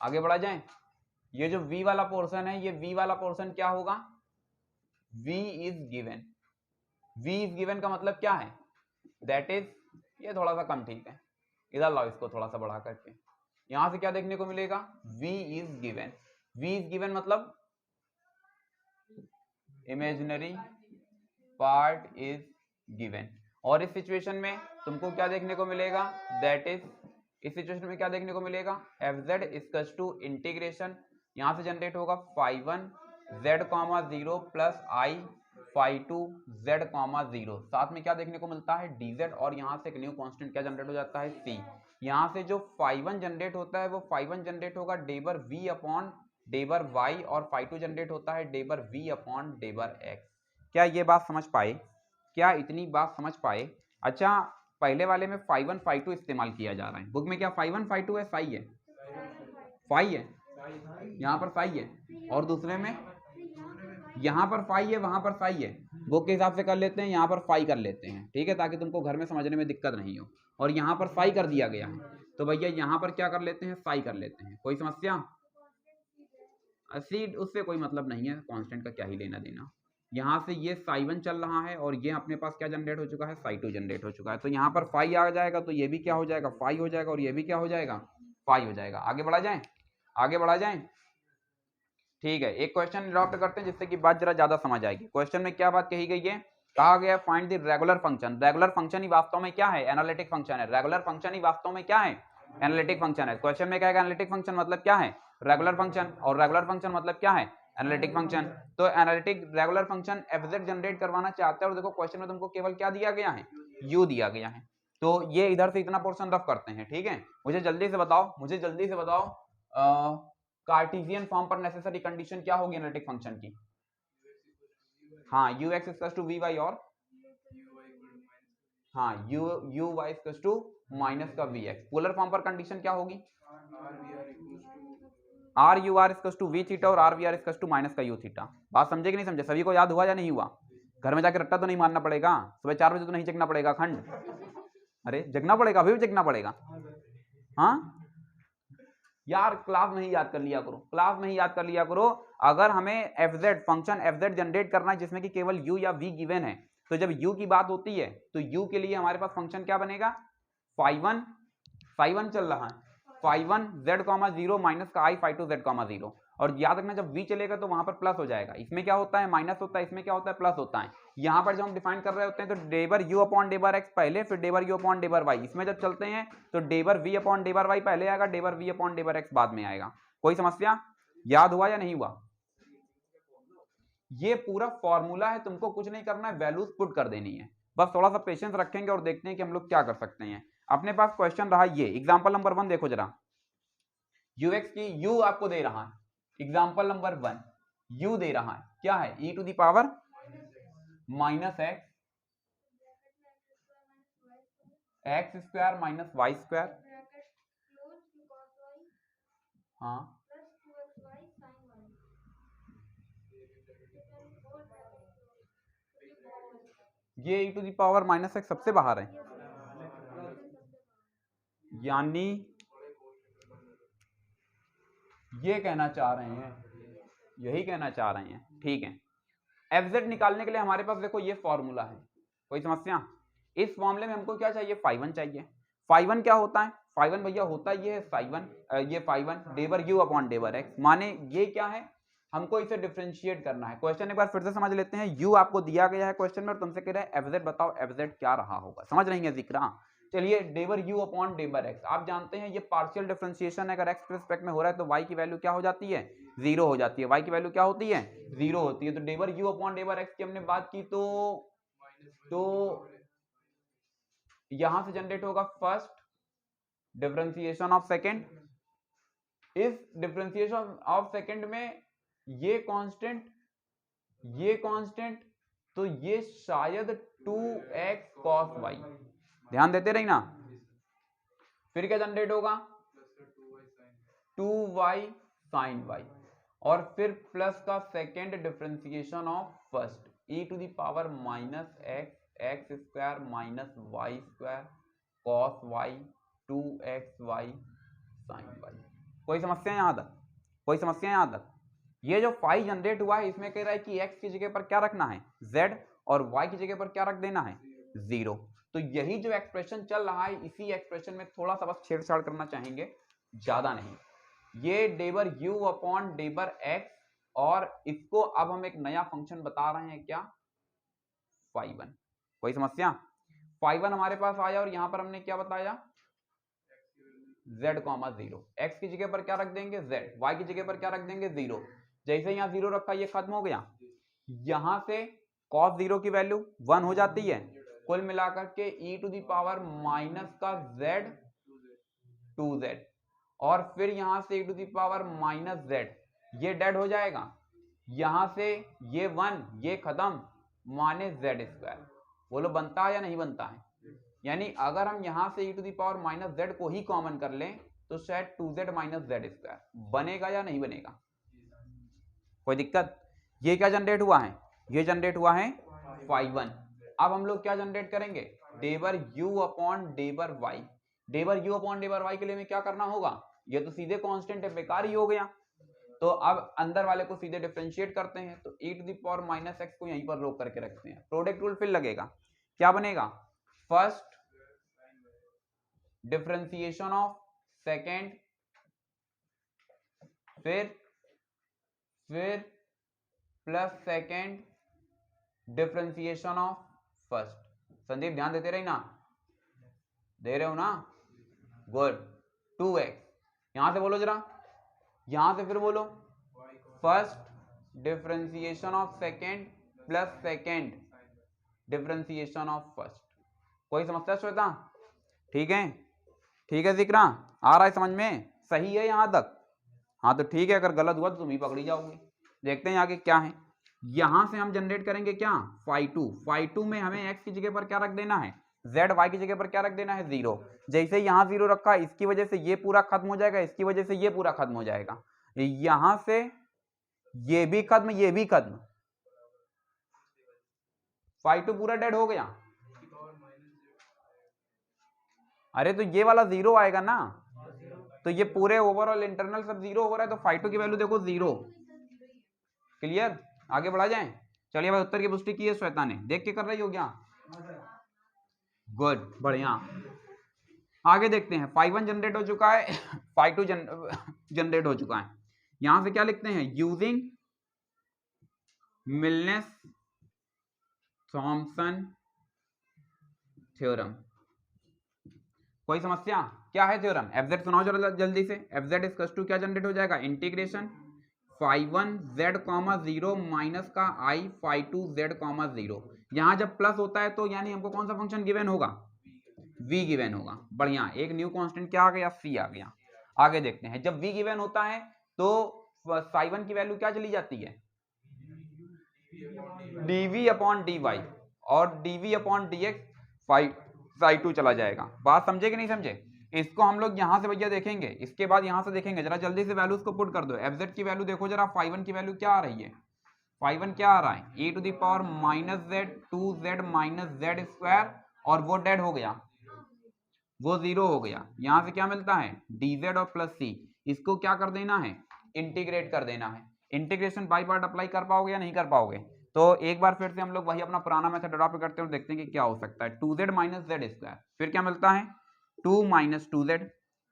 आगे बढ़ा जाए। ये जो v वाला पोर्शन है, ये v वाला पोर्शन क्या होगा, v is given. v is given का मतलब क्या है, दैट इज, ये थोड़ा सा कम ठीक है, इधर लाओ इसको थोड़ा सा बढ़ा करके। यहां से क्या देखने को मिलेगा, v is given. v is given मतलब इमेजिनरी पार्ट इज गिवन। और इस सिचुएशन में तुमको क्या देखने को मिलेगा, दैट इज, इस सिचुएशन में क्या देखने को मिलेगा, fz इक्वल्स टू इंटीग्रेशन, यहां से जनरेट होगा फाई1 z comma 0 plus i फाई2 z comma 0, साथ में क्या देखने को मिलता है, dz, और यहां से एक न्यू कांस्टेंट क्या जनरेट हो जाता है, c। यहां से जो फाई1 जनरेट होता है वो फाई1 जनरेट होगा डेवर v अपॉन डेवर y, और फाई2 जनरेट होता है डेवर v अपॉन डेवर x। क्या ये बात समझ पाए, क्या इतनी बात समझ पाए। अच्छा, पहले वाले में phi1 phi2 इस्तेमाल किया जा रहा है। बुक में क्या phi1 phi2 है, psi है, phi है, यहाँ पर psi है, और दूसरे में यहाँ पर phi है, वहां पर psi है। बुक के हिसाब से कर लेते हैं, यहाँ पर phi कर लेते हैं, ठीक है, ताकि तुमको घर में समझने में दिक्कत नहीं हो। और यहाँ पर phi कर दिया गया है, तो भैया यहाँ पर क्या कर लेते हैं, psi कर लेते हैं। कोई समस्या? सीड उससे कोई मतलब नहीं है, कांस्टेंट का क्या ही लेना देना। यहाँ से ये psi1 चल रहा है और ये अपने पास क्या जनरेट हो चुका है, psi2 जनरेट हो चुका है। तो यहाँ पर phi आ जाएगा, तो ये भी क्या हो जाएगा, phi हो जाएगा, और ये भी क्या हो जाएगा, phi हो जाएगा। आगे बढ़ा जाए, आगे बढ़ा जाए, ठीक है। एक क्वेश्चन अडॉप्ट करते हैं जिससे कि बात जरा ज्यादा समझ आएगी। क्वेश्चन में क्या बात कही गई है, कहा गया find the regular function. Regular function ही वास्तव में क्या है, एनालिटिक फंक्शन है। रेगुलर फंक्शन ही वास्तव में क्या है, एनालिटिक फंक्शन है। क्वेश्चन में क्या है, एनालिटिक फंक्शन मतलब क्या है, रेगुलर फंक्शन, और रेगुलर फंक्शन मतलब क्या है, एनालिटिक फंक्शन। तो analytic regular function f z generate करवाना चाहते हैं, और देखो क्वेश्चन में तुमको केवल क्या दिया गया है, यू दिया गया है। तो ये इधर से इतना पोर्शन रफ करते हैं, ठीक है। मुझे जल्दी से बताओ, मुझे जल्दी से बताओ, कार्टेशियन फॉर्म पर नेसेसरी कंडीशन क्या होगी एनालिटिक फंक्शन की। हाँ, u x equals to v y, और हाँ u y equals to minus का वी एक्स। पोलर फॉर्म पर कंडीशन क्या होगी, r u r equals to v theta और r v r equals to minus का यू थीटा। बात समझे कि नहीं समझे, सभी को याद हुआ या नहीं हुआ? घर में जाकर रट्टा तो नहीं मारना पड़ेगा, सुबह 4 बजे तो नहीं जगना पड़ेगा खंड, अरे जगना पड़ेगा, अभी भी जगना पड़ेगा। हाँ यार, क्लास में ही याद कर लिया करो, क्लास में ही याद कर लिया करो। अगर हमें एफजेड फंक्शन एफजेड जनरेट करना है जिसमें कि केवल यू या वी गिवन है, तो जब यू की बात होती है तो यू के लिए हमारे पास फंक्शन क्या बनेगा, phi1 चल रहा है, phi1 z, 0 माइनस का i phi2 z, 0। और याद रखना जब v चलेगा तो वहां पर प्लस हो जाएगा। इसमें क्या होता है, माइनस होता है, इसमें क्या होता है, प्लस होता है। यहाँ पर जब हम डिफाइन कर रहे होते हैं तो डेबर u अपॉन डेबर x पहले, फिर डेबर u अपॉन डेबर y। इसमें जब चलते हैं तो डेबर v अपॉन डेबर y पहले आएगा, डेबर v अपॉन डेबर x बाद में आएगा। कोई समस्या, याद हुआ या नहीं हुआ? ये पूरा फॉर्मूला है, तुमको कुछ नहीं करना है, वैल्यूज पुट कर देनी है। बस थोड़ा सा पेशेंस रखेंगे और देखते हैं कि हम लोग क्या कर सकते हैं। अपने पास क्वेश्चन रहा ये, एग्जांपल नंबर 1 देखो जरा। ux की u आपको दे रहा है, एग्जांपल नंबर 1 u दे रहा है, क्या है, e to the power minus x square minus y square, हाँ ये e to the power minus x सबसे बाहर है, यानी ये कहना चाह रहे हैं, यही कहना चाह रहे हैं, ठीक है। एफजेड निकालने के लिए हमारे पास देखो ये फॉर्मूला है। कोई समस्या? इस मामले में हमको क्या चाहिए, phi1 चाहिए। phi1 क्या होता है, phi1 भैया होता है ये phi1 डेबर u अपॉन डेबर x। माने ये क्या है, हमको इसे डिफरेंशिएट करना है। क्वेश्चन एक बार फिर से समझ लेते हैं। u आपको दिया गया है क्वेश्चन में और तुमसे कह रहा है एफजेड बताओ, एफजेड क्या रहा होगा, समझ रही है जिक्रा। चलिए, डेबर u अपॉन डेबर x, आप जानते हैं ये पार्शियल डिफरेंशिएशन है। अगर x के रिस्पेक्ट में हो रहा है तो y की वैल्यू क्या हो जाती है, 0 हो जाती है। y की वैल्यू क्या होती है, 0 होती है। तो डेबर u अपॉन डेबर x की हमने बात की, तो यहां से जनरेट होगा फर्स्ट डिफरेंशिएशन ऑफ सेकंड। इस डिफरेंशिएशन ऑफ सेकंड में ये कांस्टेंट, तो ये शायद 2x cos y, ध्यान देते रही ना। फिर क्या जनरेट होगा, 2y sin y, और फिर प्लस का second differentiation of first, e to the power minus x square minus y square cos y 2xy sin y। कोई समस्या यहां तक, कोई समस्या यहां तक? ये जो फाई जनरेट हुआ है इसमें कह रहा है कि x की जगह पर क्या रखना है, z, और y की जगह पर क्या रख देना है, 0। तो यही जो एक्सप्रेशन चल रहा है, इसी एक्सप्रेशन में थोड़ा सा बस छेड़छाड़ करना चाहेंगे, ज्यादा नहीं। ये डेबर u अपॉन डेबर x, और इसको अब हम एक नया फंक्शन बता रहे हैं, क्या, phi1। कोई समस्या? phi1 हमारे पास आया और यहां पर हमने क्या बताया, z, 0। x की जगह पर क्या रख देंगे, z, y की जगह पर क्या रख देंगे, 0। जैसे यहां 0 रखा, ये खत्म हो गया। यहां से cos 0 की वैल्यू 1 हो जाती है। कुल मिलाकर के e to the power minus का z 2z, और फिर यहां से e to the power minus z, ये डेड हो जाएगा। यहां से ये 1, ये खत्म, माने z स्क्वायर। बोलो बनता है या नहीं बनता है? यानी अगर हम यहां से e to the power minus z को ही कॉमन कर लें तो शायद 2z माइनस जेड स्क्वायर बनेगा या नहीं बनेगा, कोई दिक्कत। ये क्या जनरेट हुआ है, ये जनरेट हुआ है phi1। अब हम लोग क्या जनरेट करेंगे, डेबर u अपॉन डेबर y। डेबर u अपॉन डेबर y के लिए हमें क्या करना होगा, ये तो सीधे कांस्टेंट है, बेकार ही हो गया। तो अब अंदर वाले को सीधे डिफरेंशिएट करते हैं, तो e to the power minus x को यहीं पर रोक करके रखते हैं, प्रोडक्ट रूल फिर लगेगा, क्या बनेगा, फर्स्ट डिफरेंशिएशन ऑफ सेकेंड, फिर plus second differentiation of first. Sandeep ध्यान देते रही ना, दे रहे हो ना, गुड। 2x यहां से बोलो जरा, यहां से फिर बोलो, first differentiation of second plus second differentiation of first. कोई समस्या श्वेता, ठीक है, ठीक है जिक्रा, आ रहा है समझ में, सही है यहां तक, हाँ तो ठीक है, अगर गलत हुआ तो तुम ही पकड़ी जाओगे। देखते हैं आगे क्या है, यहां से हम जनरेट करेंगे क्या, phi2 में हमें x की जगह पर क्या रख देना है, z, y की जगह पर क्या रख देना है, 0। जैसे यहां 0 रखा, इसकी वजह से ये पूरा खत्म हो जाएगा, इसकी वजह से ये पूरा खत्म हो जाएगा, यहां से ये भी खत्म, ये भी खत्म, phi2 पूरा डेड हो गया। अरे तो ये वाला 0 आएगा ना, तो ये पूरे ओवरऑल इंटरनल सब 0 हो रहा है, तो phi2 की वैल्यू देखो 0। क्लियर, आगे बढ़ा जाए। चलिए भाई, उत्तर की पुष्टि की है श्वेता ने, देख के कर रही हो क्या, गुड, बढ़िया। आगे देखते हैं, phi1 जनरेट हो चुका है, phi2 जनरेट हो चुका है। यहां से क्या लिखते हैं, यूजिंग मिलनेस थॉमसन थ्योरम। कोई समस्या, क्या है थ्योरम, fz सुनाओ जरा जल्दी से। fz इक्वल्स टू क्या जनरेट हो जाएगा, इंटीग्रेशन phi1 z, 0 माइनस का i phi2 z, 0। यहां जब प्लस होता है तो यानी हमको कौन सा फंक्शन गिवन होगा, v गिवन होगा, बढ़िया। एक न्यू कांस्टेंट क्या आ गया, c आ गया। आगे देखते हैं, जब v गिवन होता है तो phi1 की वैल्यू क्या चली जाती है, dv अपॉन dy, और dv अपॉन dx phi2 चला जाएगा। बात समझे कि नहीं समझे, इसको हम लोग यहां से भैया देखेंगे, इसके बाद यहां से देखेंगे, जरा जल्दी से वैल्यूज को पुट कर दो। fz की वैल्यू देखो जरा, phi1 की वैल्यू क्या आ रही है, phi1 क्या आ रहा है, e to the power minus z 2z minus z square, और वो डेड हो गया, वो 0 हो गया। यहां से क्या मिलता है, dz और प्लस c, इसको क्या कर देना है, इंटीग्रेट कर देना है। इंटीग्रेशन बाई पार्ट अप्लाई कर पाओगे या नहीं कर पाओगे, तो एक बार फिर से हम लोग वही अपना पुराना मेथड अडॉप्ट करते हैं और देखते हैं कि क्या हो सकता है। 2z माइनस जेड स्क्वायर, फिर क्या मिलता है, 2 माइनस 2z,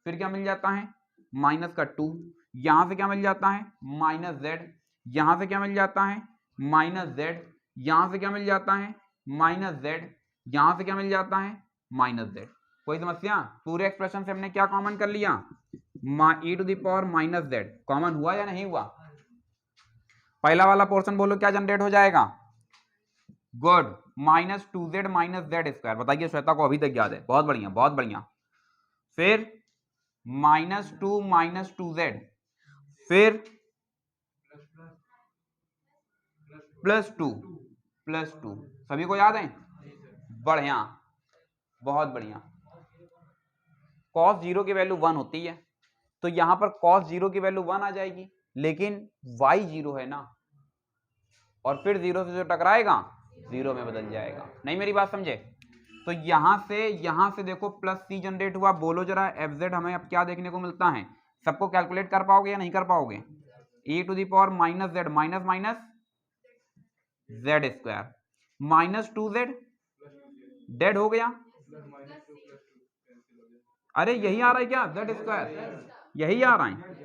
फिर क्या मिल जाता है, माइनस का 2, यहां से क्या मिल जाता है, माइनस z, यहां से क्या मिल जाता है, माइनस z, यहां से क्या मिल जाता है, माइनस z, यहां से क्या मिल जाता है, माइनस z। कोई समस्या, पूरे एक्सप्रेशन से हमने क्या कॉमन कर लिया, e to the power minus z common हुआ या नहीं हुआ। पहला वाला पोर्शन बोलो क्या जनरेट हो जाएगा, good, minus 2z minus z square. बताइए श्वेता को अभी तक याद है, बहुत बढ़िया बहुत बढ़िया। फिर माइनस 2 माइनस 2z, फिर प्लस 2, सभी को याद है, बढ़िया, बहुत बढ़िया। cos 0 की वैल्यू 1 होती है, तो यहां पर cos 0 की वैल्यू 1 आ जाएगी, लेकिन y 0 है ना, और फिर 0 से जो टकराएगा 0 में बदल जाएगा। नहीं मेरी बात समझे, तो यहां से देखो प्लस c जनरेट हुआ। बोलो जरा fz हमें अब क्या देखने को मिलता है, सबको कैलकुलेट कर पाओगे या नहीं कर पाओगे, e to the power minus z minus minus z square, minus 2z dead हो गया, अरे यही आ रहा है क्या, जेड स्क्वायर यही आ रहा है,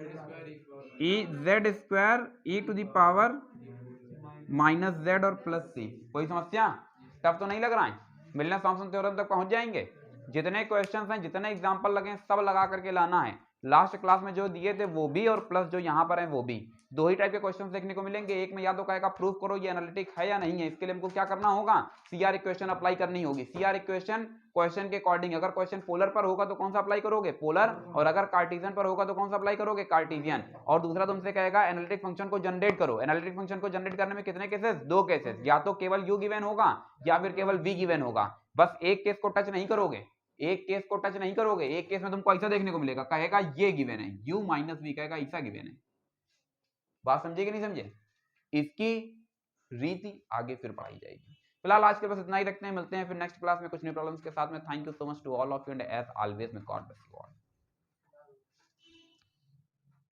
e z square e to the power minus z और प्लस सी। कोई समस्या, टफ तो नहीं लग रहा है, मिलने थॉमसन थ्योरम तक पहुंच जाएंगे। जितने क्वेश्चंस हैं, जितने एग्जांपल लगे, सब लगा करके लाना है। लास्ट क्लास में जो दिए थे वो भी, और प्लस जो यहाँ पर है वो भी, दो ही टाइप के क्वेश्चंस देखने को मिलेंगे। एक में या तो कहेगा प्रूफ करो ये एनालिटिक है या नहीं है, इसके लिए हमको क्या करना होगा, सीआर इक्वेशन अप्लाई करनी होगी। सीआर इक्वेशन क्वेश्चन के अकॉर्डिंग, अगर क्वेश्चन पोलर पर होगा तो कौन सा अप्लाई करोगे, पोलर, और अगर कार्टेशियन पर होगा तो कौन सा अप्लाई करोगे, कार्टेशियन। और दूसरा तुमसे कहेगा एनालिटिक फंक्शन को जनरेट करो। एनालिटिक फंक्शन को जनरेट करने में कितने केसेस, दो केसेस, या तो केवल u गिवन होगा या फिर केवल v गिवन होगा। बस एक केस को टच नहीं करोगे, एक केस को टच नहीं करोगे, एक केस में तुमको ऐसा देखने को मिलेगा, कहेगा ये गिवन है, u माइनस वी कहेगा ऐसा गिवन है। बात समझे कि नहीं समझे? इसकी रीति आगे फिर पढ़ाई जाएगी। फिलहाल आज के बस इतना ही रखते हैं, मिलते हैं फिर नेक्स्ट क्लास में कुछ न्यू प्रॉब्लम्स के साथ में। Thank you so much to all of you and as always may God bless you all.